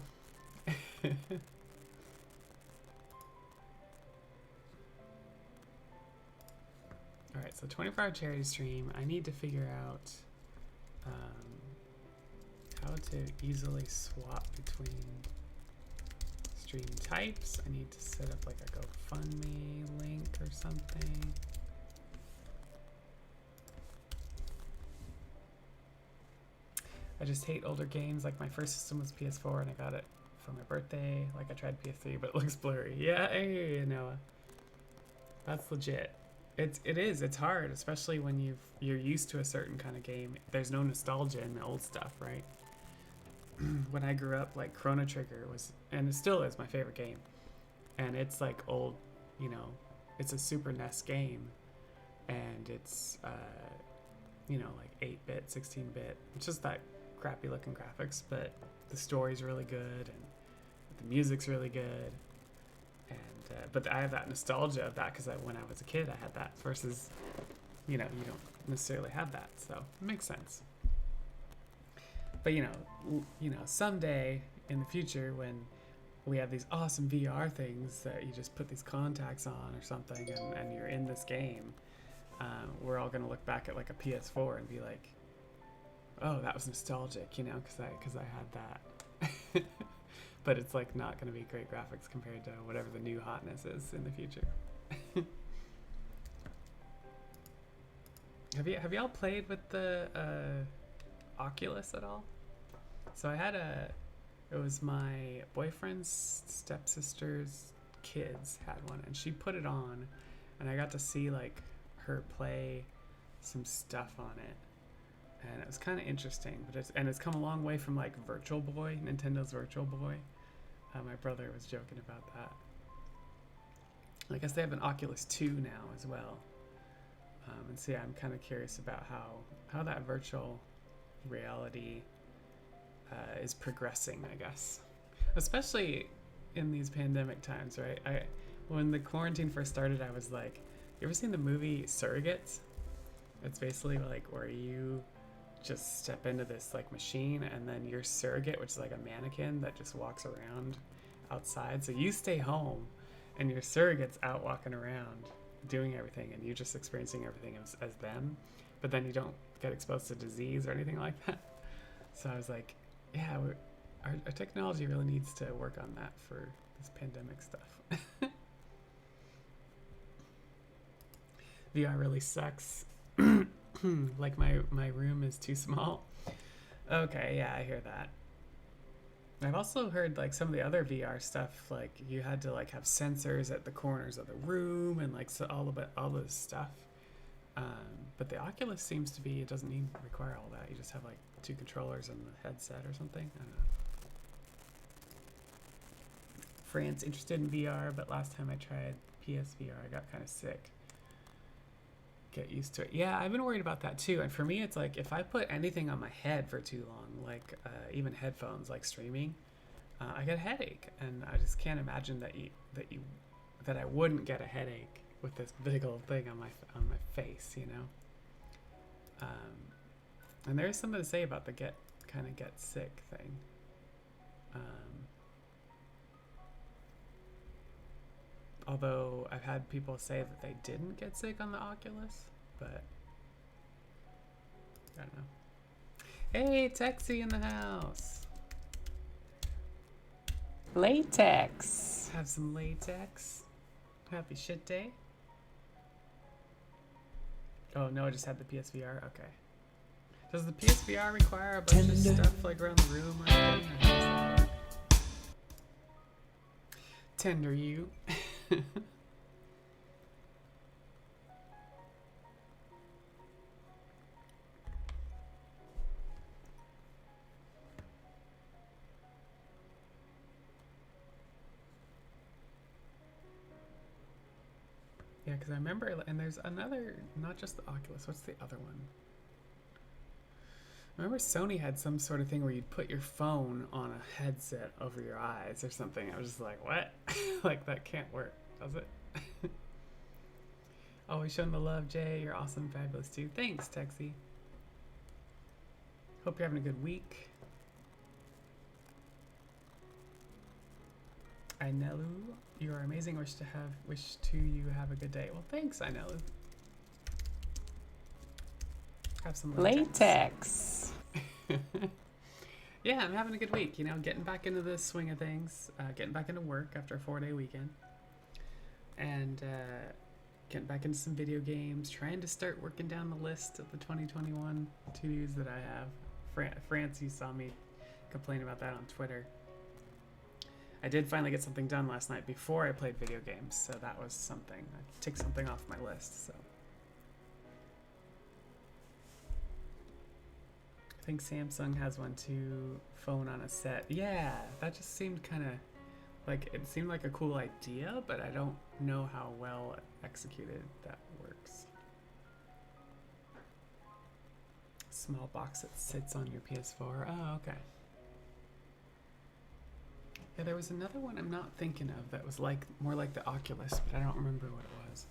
All right, so 24-hour charity stream. I need to figure out how to easily swap between stream types. I need to set up like a GoFundMe link or something. I just hate older games. Like my first system was PS4 and I got it for my birthday. Like I tried PS3, but it looks blurry. Yeah, hey, Noah. That's legit. It's hard, especially when you're used to a certain kind of game. There's no nostalgia in the old stuff, right? When I grew up, like Chrono Trigger was, and it still is my favorite game. And it's like old, it's a Super NES game, and it's you know, like 8-bit, 16-bit. It's just that crappy looking graphics, but the story's really good and the music's really good. And but I have that nostalgia of that because when I was a kid, I had that. Versus, you know, you don't necessarily have that, so it makes sense. But you know, someday in the future when we have these awesome VR things that you just put these contacts on or something, and you're in this game, we're all gonna look back at like a PS4 and be like, "Oh, that was nostalgic," you know, because I had that. But it's like not gonna be great graphics compared to whatever the new hotness is in the future. Have y'all played with the Oculus at all? So it was my boyfriend's stepsister's kids had one, and she put it on, and I got to see like her play some stuff on it, and it was kind of interesting. But it's come a long way from like Virtual Boy, Nintendo's Virtual Boy. My brother was joking about that. I guess they have an Oculus 2 now as well. And so yeah, I'm kind of curious about how that virtual reality is progressing, I guess. Especially in these pandemic times, right? When the quarantine first started, I was like, you ever seen the movie Surrogates? It's basically like where you just step into this like machine, and then your surrogate, which is like a mannequin that just walks around outside. So you stay home and your surrogate's out walking around doing everything, and you're just experiencing everything as them, but then you don't get exposed to disease or anything like that. So I was like, yeah, our technology really needs to work on that for this pandemic stuff. VR really sucks. Like my room is too small. Okay, yeah, I hear that. I've also heard like some of the other VR stuff, like you had to like have sensors at the corners of the room and like so all this stuff. But the Oculus seems to be, it doesn't require all that. You just have like 2 controllers and the headset or something. I don't know. France interested in VR, but last time I tried PSVR, I got kind of sick. Get used to it. Yeah, I've been worried about that too. And for me, it's like if I put anything on my head for too long, like even headphones, like streaming, I get a headache. And I just can't imagine that I wouldn't get a headache with this big old thing on my face, you know. And there's something to say about the get sick thing. Although I've had people say that they didn't get sick on the Oculus, but I don't know. Hey, Texie in the house. Latex. Have some latex. Happy shit day. Oh no, I just had the PSVR. Okay. Does the PSVR require a bunch of stuff like around the room or anything? Or how does that work? Tender you. Yeah, because I remember, and there's another, not just the Oculus, what's the other one? I remember Sony had some sort of thing where you'd put your phone on a headset over your eyes or something. I was just like, what? Like, that can't work, does it? Always showing the love, Jay. You're awesome, fabulous too. Thanks, Texie. Hope you're having a good week. Ainelu, you are amazing. Wish to you have a good day. Well, thanks, Ainelu. Have some latex. Yeah, I'm having a good week. You know, getting back into the swing of things. Getting back into work after a 4-day weekend, and getting back into some video games. Trying to start working down the list of the 2021 to-dos that I have. France, you saw me complain about that on Twitter. I did finally get something done last night before I played video games, so that was something. I ticked something off my list, so. I think Samsung has one too, phone on a set. Yeah, that just seemed kind of Like, it seemed like a cool idea, but I don't know how well executed that works. Small box that sits on your PS4. Oh, okay. Yeah, there was another one I'm not thinking of that was like more like the Oculus, but I don't remember what it was.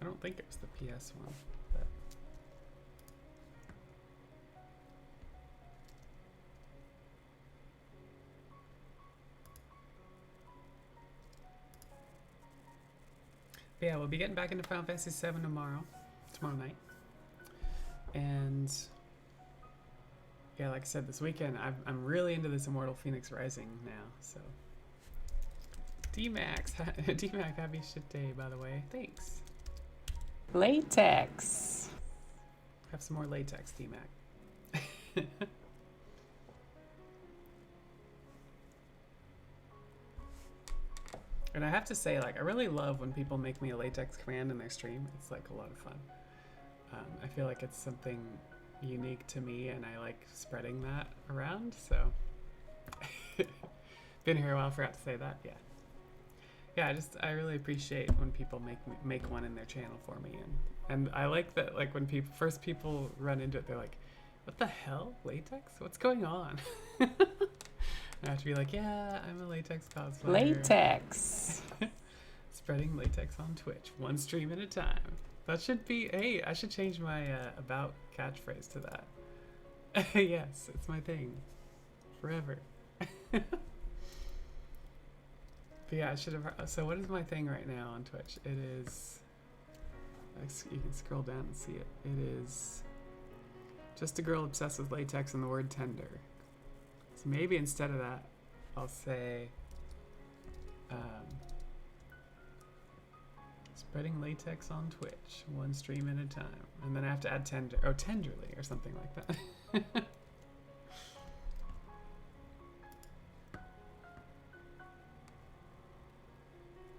I don't think it was the PS one, but yeah, we'll be getting back into Final Fantasy VII tomorrow night. And yeah, like I said, this weekend I'm really into this Immortal Phoenix Rising now. So D-Max, D-Mac, happy shit day, by the way. Thanks. Latex. Have some more latex, D-Mac. And I have to say, like, I really love when people make me a latex command in their stream. It's like a lot of fun. I feel like it's something unique to me, and I like spreading that around. So, been here a while. Forgot to say that. Yeah, yeah. I really appreciate when people make one in their channel for me, and I like that. Like when people run into it, they're like, "What the hell, latex? What's going on?" I have to be like, yeah, I'm a latex cosplayer. Latex. Spreading latex on Twitch, one stream at a time. That should be, hey, I should change my about catchphrase to that. Yes, it's my thing. Forever. But yeah, I should have, so what is my thing right now on Twitch? It is, you can scroll down and see it. It is just a girl obsessed with latex and the word tender. So maybe instead of that, I'll say spreading latex on Twitch, one stream at a time. And then I have to add tenderly or something like that.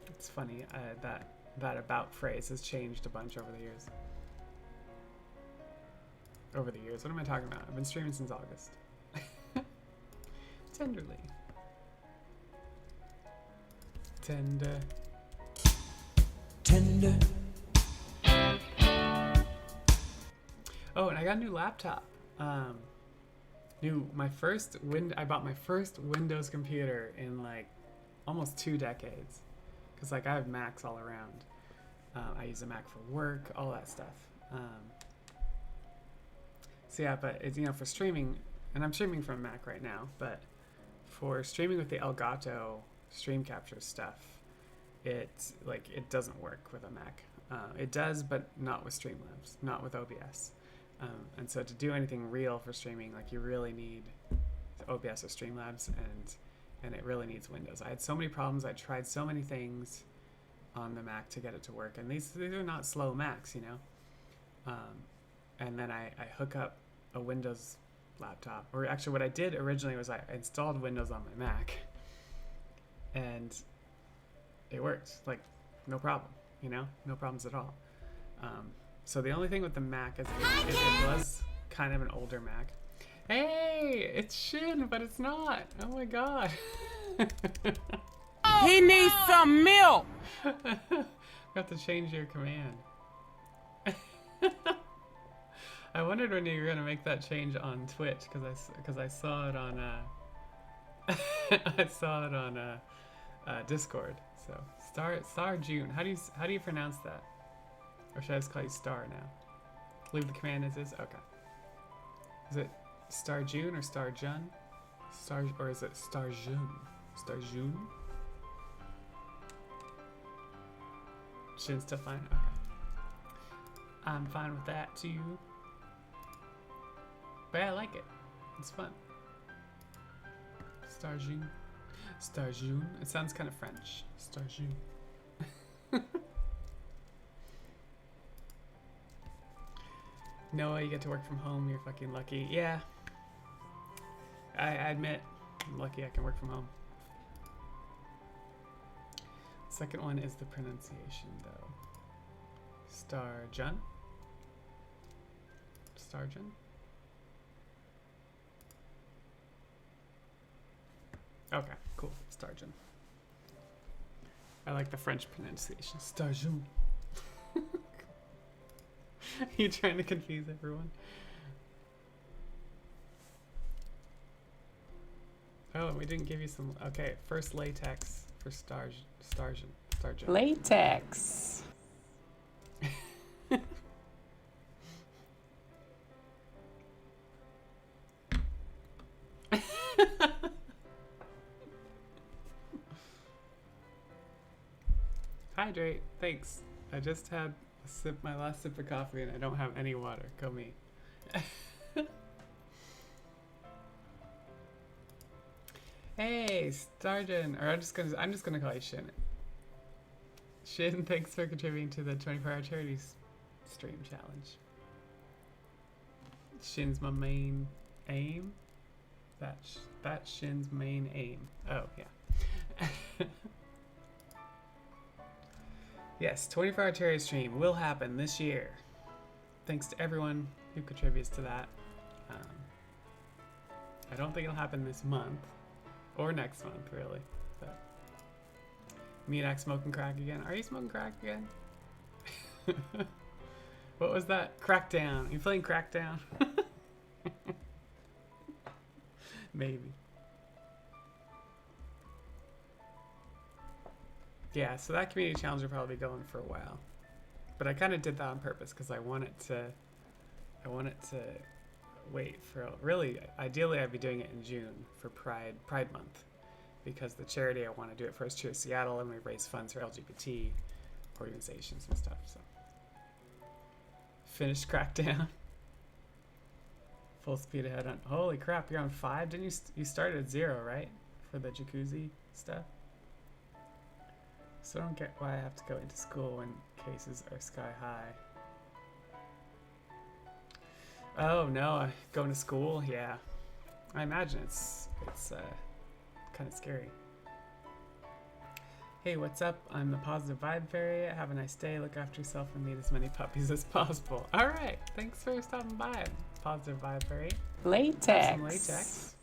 It's funny, that about phrase has changed a bunch over the years. What am I talking about? I've been streaming since August. Tenderly. Tender. Tender. Oh, and I got a new laptop. I bought my first Windows computer in like almost 2 decades. Cause like I have Macs all around. I use a Mac for work, all that stuff. So yeah, but it's, for streaming, and I'm streaming from Mac right now, but for streaming with the Elgato stream capture stuff, it doesn't work with a Mac. It does, but not with Streamlabs, not with OBS. And so to do anything real for streaming, like you really need OBS or Streamlabs, and it really needs Windows. I had so many problems. I tried so many things on the Mac to get it to work, and these are not slow Macs, And then I hook up a Windows laptop, or actually what I did originally was I installed Windows on my Mac, and it worked, like no problem, no problems at all. So the only thing with the Mac is it was kind of an older Mac. Hey, it's Shin, but it's not. Oh my god. He needs some milk. Got to change your command. I wondered when you were gonna make that change on Twitch, because I saw it on Discord. So Star June. How do you pronounce that? Or should I just call you Star now? Leave the command as is. Okay. Is it Star June or Star Jun? Or is it Star June? Star June? Shin's still fine. Okay. I'm fine with that too. But yeah, I like it. It's fun. Star June. Star June. It sounds kind of French. Star June. Noah, you get to work from home. You're fucking lucky. Yeah. I admit, I'm lucky I can work from home. Second one is the pronunciation, though. Starjun? Starjun? Okay, cool. Starjan. I like the French pronunciation. Starjan. You trying to confuse everyone? Oh, and we didn't give you some. Okay, first latex for Starjan. Latex. Hydrate. Thanks. I just had my last sip of coffee, and I don't have any water. Go me. Hey, Starjan. Or I'm just gonna call you Shin. Shin, thanks for contributing to the 24-hour charity stream challenge. Shin's my main aim. That's Shin's main aim. Oh yeah. Yes, 24-hour charity stream will happen this year. Thanks to everyone who contributes to that. I don't think it'll happen this month or next month, really. But me and X smoking crack again. Are you smoking crack again? What was that? Crackdown. You playing Crackdown? Maybe. Yeah, so that community challenge will probably be going for a while. But I kind of did that on purpose because I want it to wait for, really, ideally I'd be doing it in June for Pride Month, because the charity I want to do it for is Cheer Seattle, and we raise funds for LGBT organizations and stuff. So finished Crackdown. Full speed ahead on. Holy crap, you're on 5? Didn't you started at 0, right? For the jacuzzi stuff? So I don't get why I have to go into school when cases are sky high. Oh no, going to school? Yeah. I imagine it's kind of scary. Hey, what's up? I'm the Positive Vibe Fairy. Have a nice day. Look after yourself and meet as many puppies as possible. All right. Thanks for stopping by, Positive Vibe Fairy. Latex. Some latex.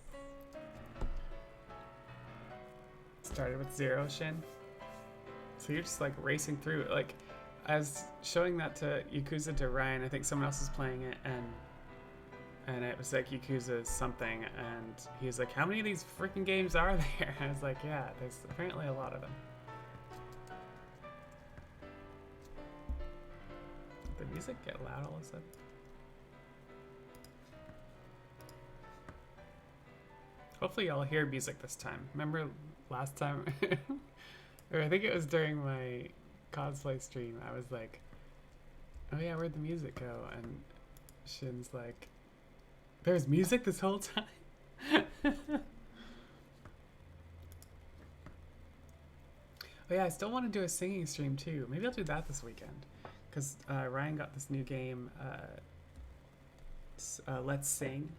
Started with 0, Shin. So you're just like racing through it. Like, I was showing that to Yakuza to Ryan. I think someone else was playing it, and it was like Yakuza something, and he was like, how many of these freaking games are there? I was like, yeah, there's apparently a lot of them. Did the music get loud all of a sudden? Hopefully y'all hear music this time. Remember last time? Or I think it was during my cosplay stream, I was like, oh yeah, where'd the music go? And Shin's like, there's music this whole time? Oh yeah, I still want to do a singing stream too. Maybe I'll do that this weekend. Because Ryan got this new game, Let's Sing.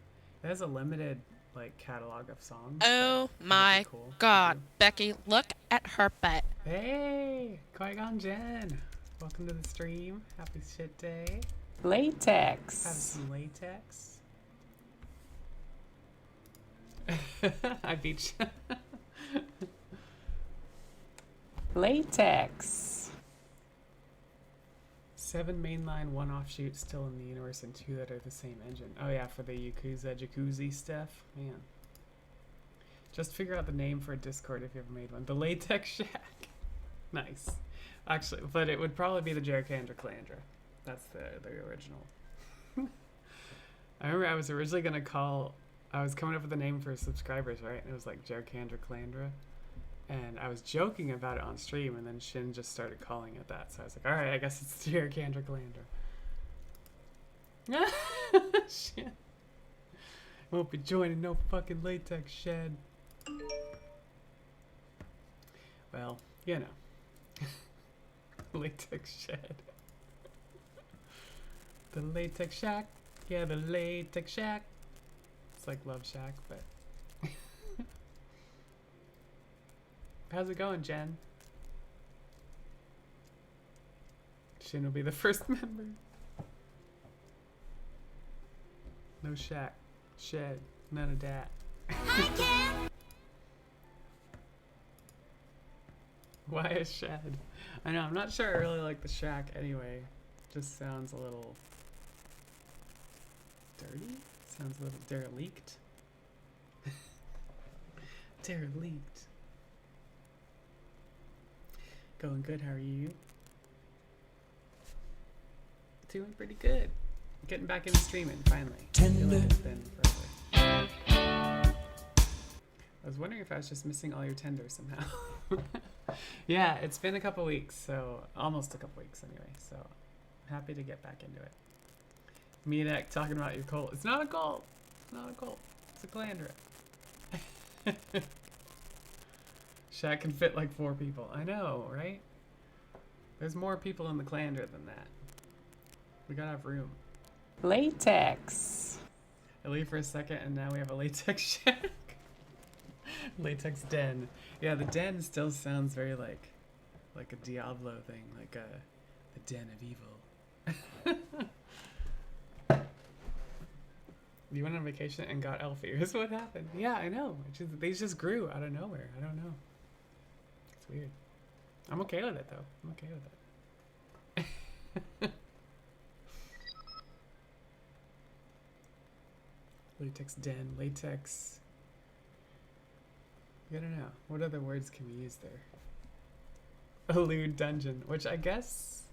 It has a limited like catalog of songs. Oh my cool. god, Becky, look at her butt. Hey, Qui-Gon Jen. Welcome to the stream. Happy shit day. Latex. Have some latex. I beat you. Latex. 7 mainline, 1 offshoot still in the universe, and 2 that are the same engine. Oh yeah, for the Yakuza jacuzzi stuff. Man. Just figure out the name for a Discord if you ever made one. The Latex Shack. Nice. Actually, but it would probably be the Jerkandra Calandra. That's the original. I remember I was originally going to I was coming up with a name for subscribers, right? And it was like Jerkandra Calandra. And I was joking about it on stream, and then Shin just started calling it that. So I was like, alright, I guess it's Jerkandra Calandra. Shit. Won't be joining no fucking latex shed. Well, you know. Latex shed. The Latex Shack. Yeah, the Latex Shack. It's like Love Shack, but... How's it going, Jen? Shin will be the first member. No shack. Shed. None of that. Why a shed? I know, I'm not sure I really like the shack anyway. Just sounds a little dirty? Sounds a little derelict. Derelict. Going good, how are you? Doing pretty good. Getting back into streaming, finally. I feel like it's been forever. I was wondering if I was just missing all your tender somehow. Yeah, it's been a couple weeks, so almost a couple weeks anyway, so I'm happy to get back into it. Medak talking about your cult. It's not a cult. It's not a cult. It's a Calandra. Shack can fit like 4 people. I know, right? There's more people in the Calandra than that. We gotta have room. Latex. I leave for a second and now we have a latex shack. Latex den. Yeah, the den still sounds very like a Diablo thing, like a den of evil. You went on vacation and got elf ears. What happened? Yeah, I know. They just grew out of nowhere. I don't know. It's weird. I'm okay with it though. I'm okay with it. Latex den, latex. I don't know. What other words can we use there? Elude dungeon, which I guess,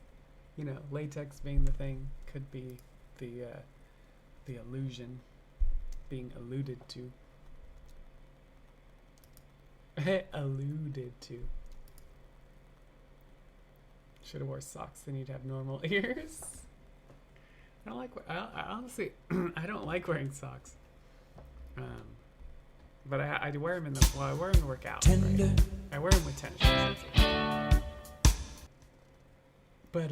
you know, latex being the thing could be the illusion being alluded to. Alluded to. Should have wore socks, then you'd have normal ears. I don't like. I honestly, I don't like wearing socks. But I wear them in the. Well, I wear them to work out. Right? I wear them with tennis shoes. But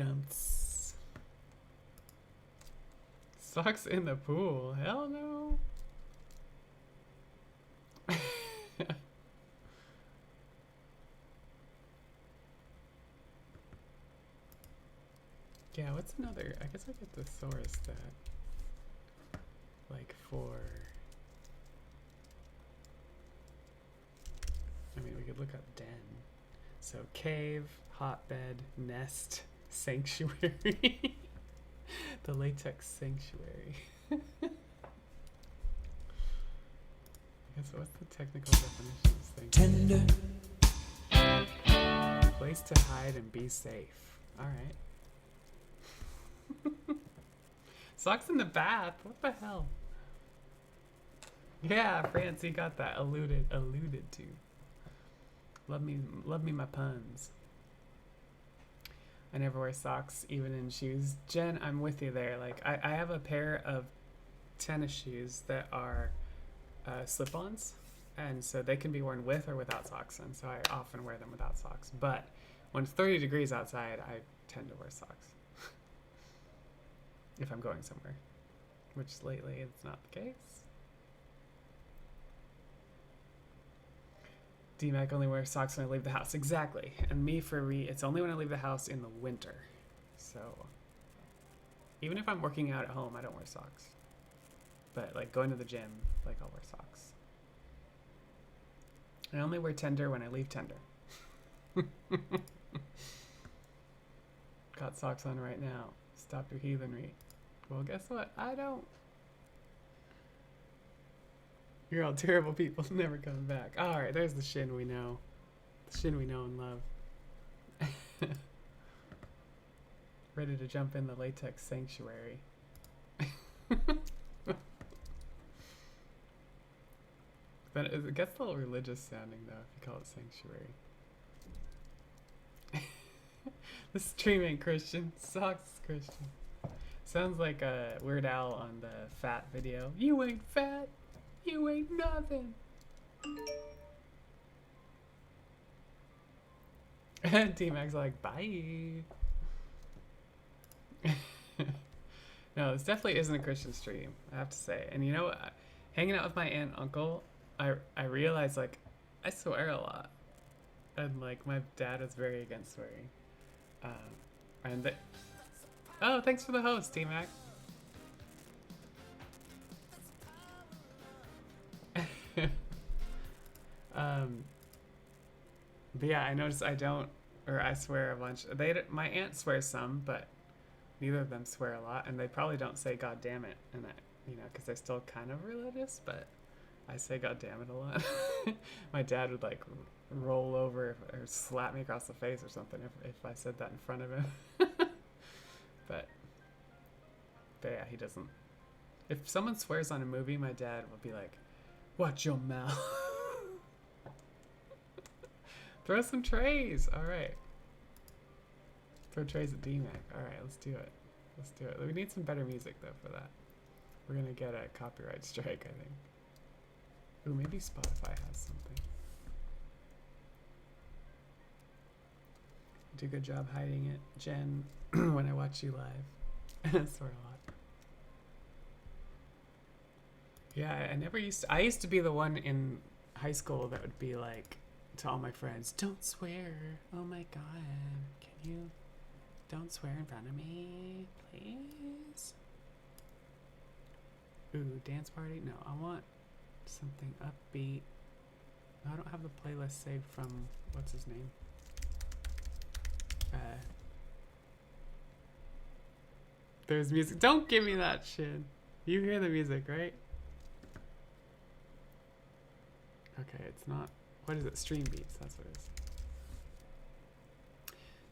socks in the pool? Hell no. Yeah, what's another? I guess I get the source that, like, for. I mean, we could look up den. So cave, hotbed, nest, sanctuary. The latex sanctuary. I guess what's the technical definition of sanctuary? Place to hide and be safe. All right. Socks in the bath. What the hell? Yeah, Francie got that alluded to. Love me my puns. I never wear socks, even in shoes. Jen, I'm with you there. Like, I have a pair of tennis shoes that are slip-ons, and so they can be worn with or without socks, and so I often wear them without socks. But when it's 30 degrees outside, I tend to wear socks. If I'm going somewhere, which lately it's not the case. DMAC only wears socks when I leave the house. Exactly. And me for it's only when I leave the house in the winter. So even if I'm working out at home, I don't wear socks. But like going to the gym, like I'll wear socks. I only wear tender when I leave tender. Got socks on right now. Stop your heathenry. Well, guess what? I don't. You're all terrible people, never coming back. Alright, there's the Shin we know. The Shin we know and love. Ready to jump in the latex sanctuary. But it gets a little religious sounding though, if you call it sanctuary. The stream ain't Christian. Socks is Christian. Sounds like a Weird Al on the fat video. You ain't fat. You ain't nothing. T-Mac's like, bye. No, this definitely isn't a Christian stream, I have to say. And you know what? Hanging out with my aunt and uncle, I realized, like, I swear a lot. And, like, my dad is very against swearing. Oh, thanks for the host, T-Mac. But yeah, I notice I don't, or I swear a bunch. My aunt swears some, but neither of them swear a lot, and they probably don't say "God damn it," and because they're still kind of religious. But I say "God damn it" a lot. My dad would like roll over or slap me across the face or something if I said that in front of him. but yeah, he doesn't. If someone swears on a movie, my dad will be like, "Watch your mouth." Throw some trays. All right. Throw trays at DMAC. All right, let's do it. Let's do it. We need some better music though for that. We're gonna get a copyright strike, I think. Ooh, maybe Spotify has something. Do a good job hiding it, Jen, when I watch you live. I swear a lot. Yeah, I used to be the one in high school that would be like to all my friends, "Don't swear. Oh my god. Can you don't swear in front of me, please?" Ooh, dance party? No, I want something upbeat. I don't have the playlist saved from what's his name? There's music. Don't give me that shit. You hear the music, right? Okay, it's not. What is it? Stream beats. That's what it is.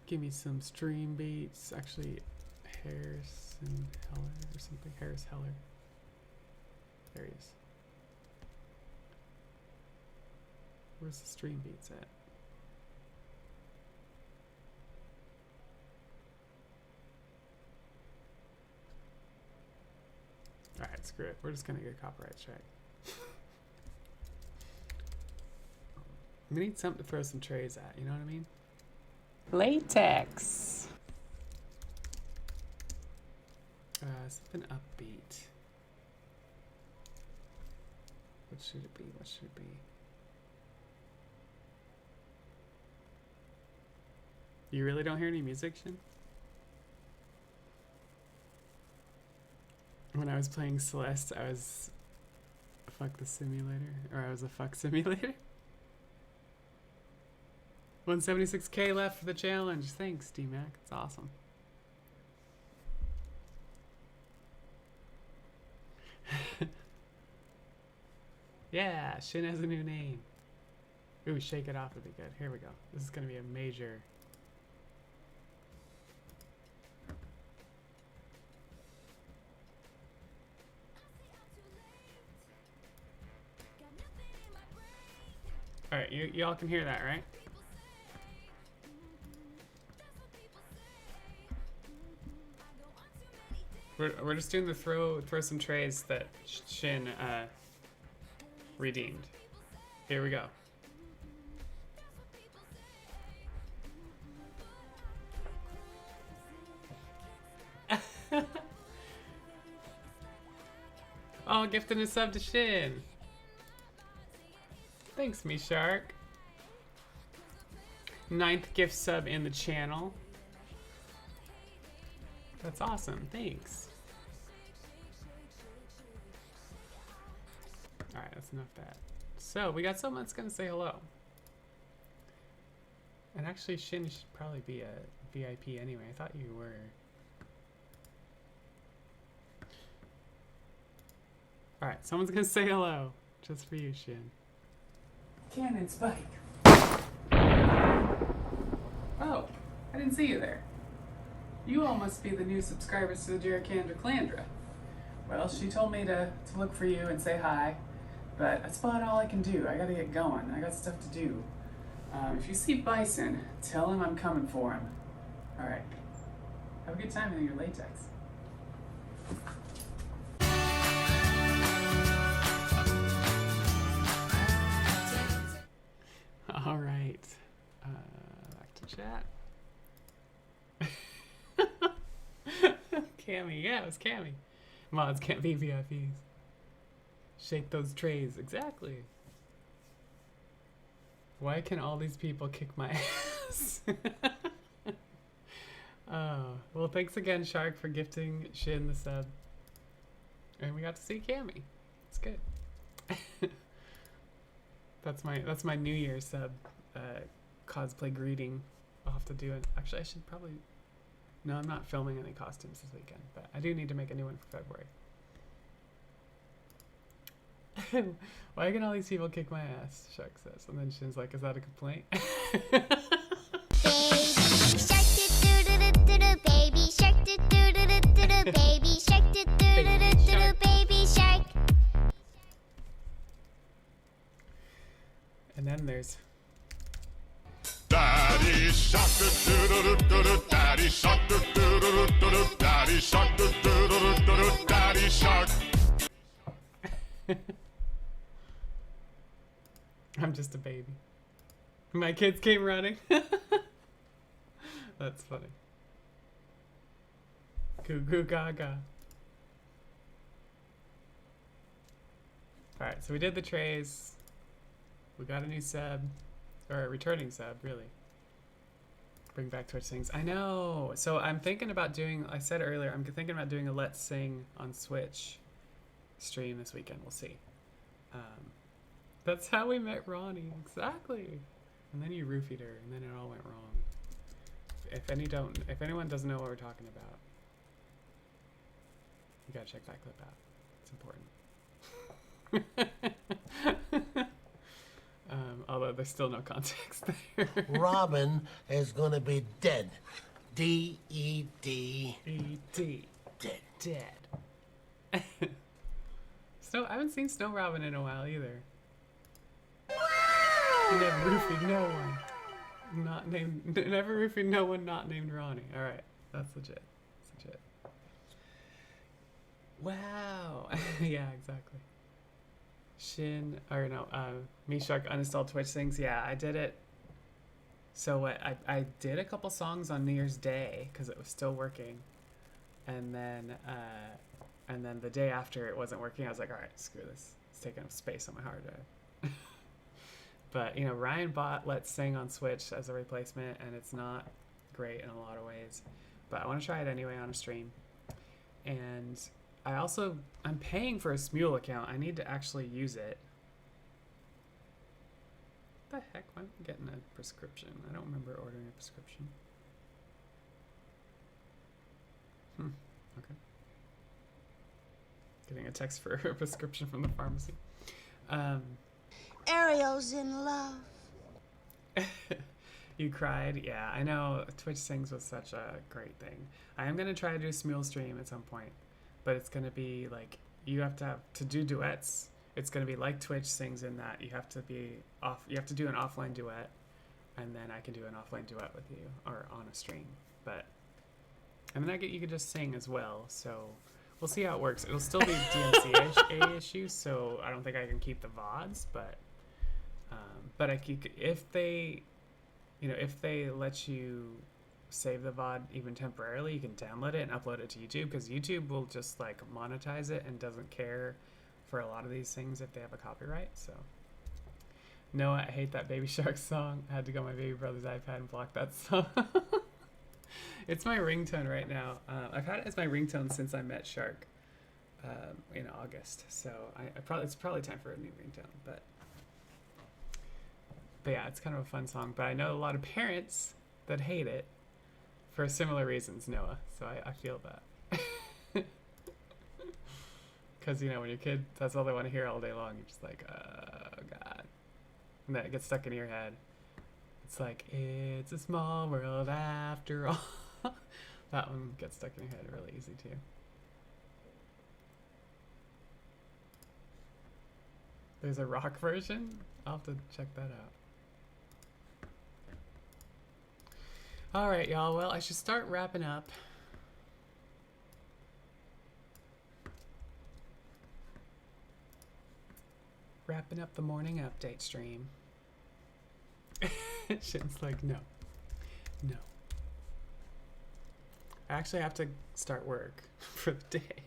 Give me some stream beats. Actually, Harrison Heller or something. Harris Heller. There he is. Where's the stream beats at? Alright, screw it. We're just gonna get a copyright strike. We need something to throw some trays at, you know what I mean? Latex. Something upbeat. What should it be? What should it be? You really don't hear any music, Shin? When I was playing Celeste, I was fuck the simulator, or I was a fuck simulator. 176k left for the challenge. Thanks, DMAC. It's awesome. Yeah, Shin has a new name. Ooh, Shake It Off would be good. Here we go. This is gonna be a major. All right, y'all can hear that, right? We're just doing the throw some trays that Shin redeemed. Here we go. Oh, gifting a sub to Shin. Thanks, me Shark. 9th gift sub in the channel. That's awesome. Thanks. Alright, that's enough of that. So, we got someone that's gonna say hello. And actually, Shin should probably be a VIP anyway. I thought you were. Alright, someone's gonna say hello. Just for you, Shin. Cannon Spike. Oh, I didn't see you there. You all must be the new subscribers to the Jerricandra Clandra. Well, she told me to look for you and say hi, but that's about all I can do. I gotta get going. I got stuff to do. If you see Bison, tell him I'm coming for him. Alright. Have a good time in your latex. Alright. Back to chat. Cammy, yeah, it was Cammy. Mods can't be VIPs. Shake those trays, exactly. Why can all these people kick my ass? Oh, well, thanks again, Shark, for gifting Shin the sub. And we got to see Cammy. It's good. That's my New Year's sub. cosplay greeting. I'll have to do it. Actually, I should probably. No, I'm not filming any costumes this weekend, but I do need to make a new one for February. Why can all these people kick my ass? Shark says, and then Shin's like, "Is that a complaint?" Baby shark, do do do do do do, baby shark, do do do do do do, baby shark. And then there's Daddy shark, do do do do do, Daddy shark, do do do do do, Daddy shark, do do do do do, Daddy shark. I'm just a baby. My kids came running. That's funny. Goo goo gaga. Alright, so we did the trays. We got a new sub. Or a returning sub, really. Bring back Twitch things. I know! So I'm thinking about doing, I said earlier, I'm thinking about doing a Let's Sing on Switch stream this weekend. We'll see. That's how we met Ronnie. Exactly! And then you roofied her, and then it all went wrong. If anyone doesn't know what we're talking about, you gotta check that clip out. It's important. Although there's still no context there. Robin is gonna be dead. D-E-D. E.D. Dead. Dead. I haven't seen Snow Robin in a while either. Never roofied no one. Not named. Never roofied no one not named Ronnie. Alright, that's legit. That's legit. Wow. Yeah, exactly. Shin, or no, Me Shark uninstalled Twitch things. Yeah, I did it. So what? I did a couple songs on New Year's Day because it was still working, and then the day after it wasn't working, I was like, all right, screw this. It's taking up space on my hard drive. But you know, Ryan bought Let's Sing on Switch as a replacement, and it's not great in a lot of ways. But I want to try it anyway on a stream, and I'm paying for a Smule account. I need to actually use it. What the heck? Why am I getting a prescription? I don't remember ordering a prescription. Okay. Getting a text for a prescription from the pharmacy. Ariel's in love. You cried? Yeah, I know. Twitch Sings was such a great thing. I am going to try to do a Smule stream at some point. But it's going to be like, you have to do duets. It's going to be like Twitch Sings in that you have to do an offline duet, and then I can do an offline duet with you, or on a stream. And then you can just sing as well, so we'll see how it works. It'll still be DMCA issues, so I don't think I can keep the VODs, but if they let you save the VOD even temporarily, you can download it and upload it to YouTube, because YouTube will just like monetize it and doesn't care for a lot of these things if they have a copyright. So Noah, I hate that Baby Shark song. I had to go on my baby brother's iPad and block that song. It's my ringtone right now. I've had it as my ringtone since I met Shark in August, so it's probably time for a new ringtone. But yeah, it's kind of a fun song, but I know a lot of parents that hate it for similar reasons, Noah, so I feel that. Because, you know, when your kid, that's all they want to hear all day long, you're just like, oh, God. And then it gets stuck in your head. It's like, it's a small world after all. That one gets stuck in your head really easy, too. There's a rock version? I'll have to check that out. All right, y'all. Well, I should start wrapping up. Wrapping up the morning update stream. Shin's like, no. No. I actually have to start work for the day.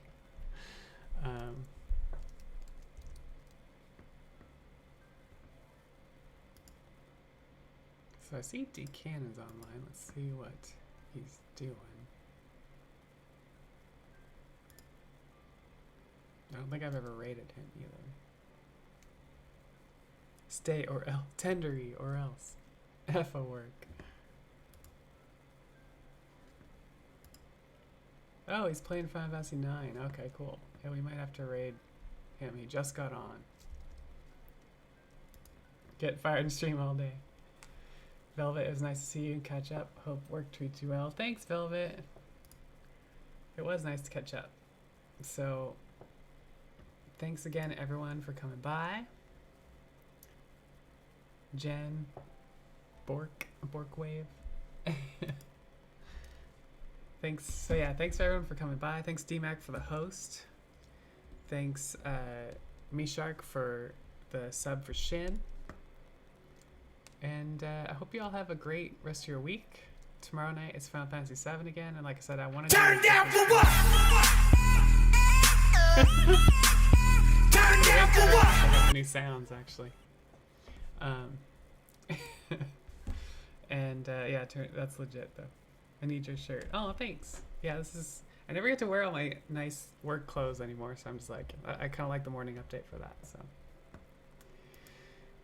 So I see D Cannon's online. Let's see what he's doing. I don't think I've ever rated him either. Stay or else. Tendery or else. F a work. Oh, he's playing Final Fantasy 9. Okay, cool. Yeah, we might have to raid him. He just got on. Get fired and stream all day. Velvet, it was nice to see you and catch up. Hope work treats you well. Thanks, Velvet. It was nice to catch up. So, thanks again, everyone, for coming by. Jen, Borkwave. Thanks. So yeah, thanks everyone for coming by. Thanks DMAC for the host. Thanks Mishark for the sub for Shin. And I hope you all have a great rest of your week. Tomorrow night it's Final Fantasy 7 again, and like I said, I want to turn down for what? Turn down for what? I got new sounds actually. And yeah, that's legit though. I need your shirt. Oh, thanks. Yeah, this is. I never get to wear all my nice work clothes anymore, so I'm just like, I kind of like the morning update for that. So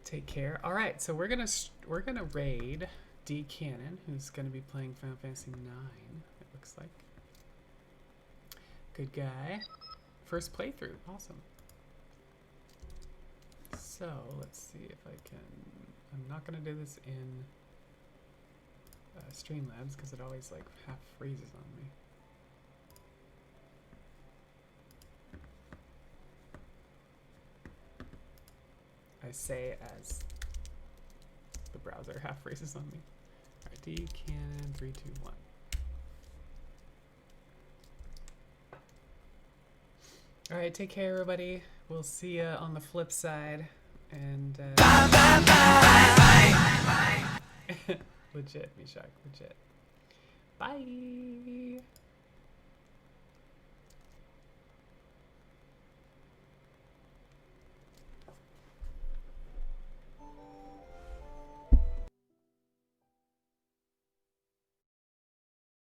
take care. All right, so we're gonna raid D Cannon, who's gonna be playing Final Fantasy 9. It looks like. Good guy. First playthrough. Awesome. So let's see if I can. I'm not gonna do this in Streamlabs because it always like half freezes on me. I say as the browser half freezes on me. Alright, D Cannon 3, 2, 1. Alright, take care everybody. We'll see ya on the flip side. And bye, bye, bye, bye, bye. Legit, Mishak, legit. Bye.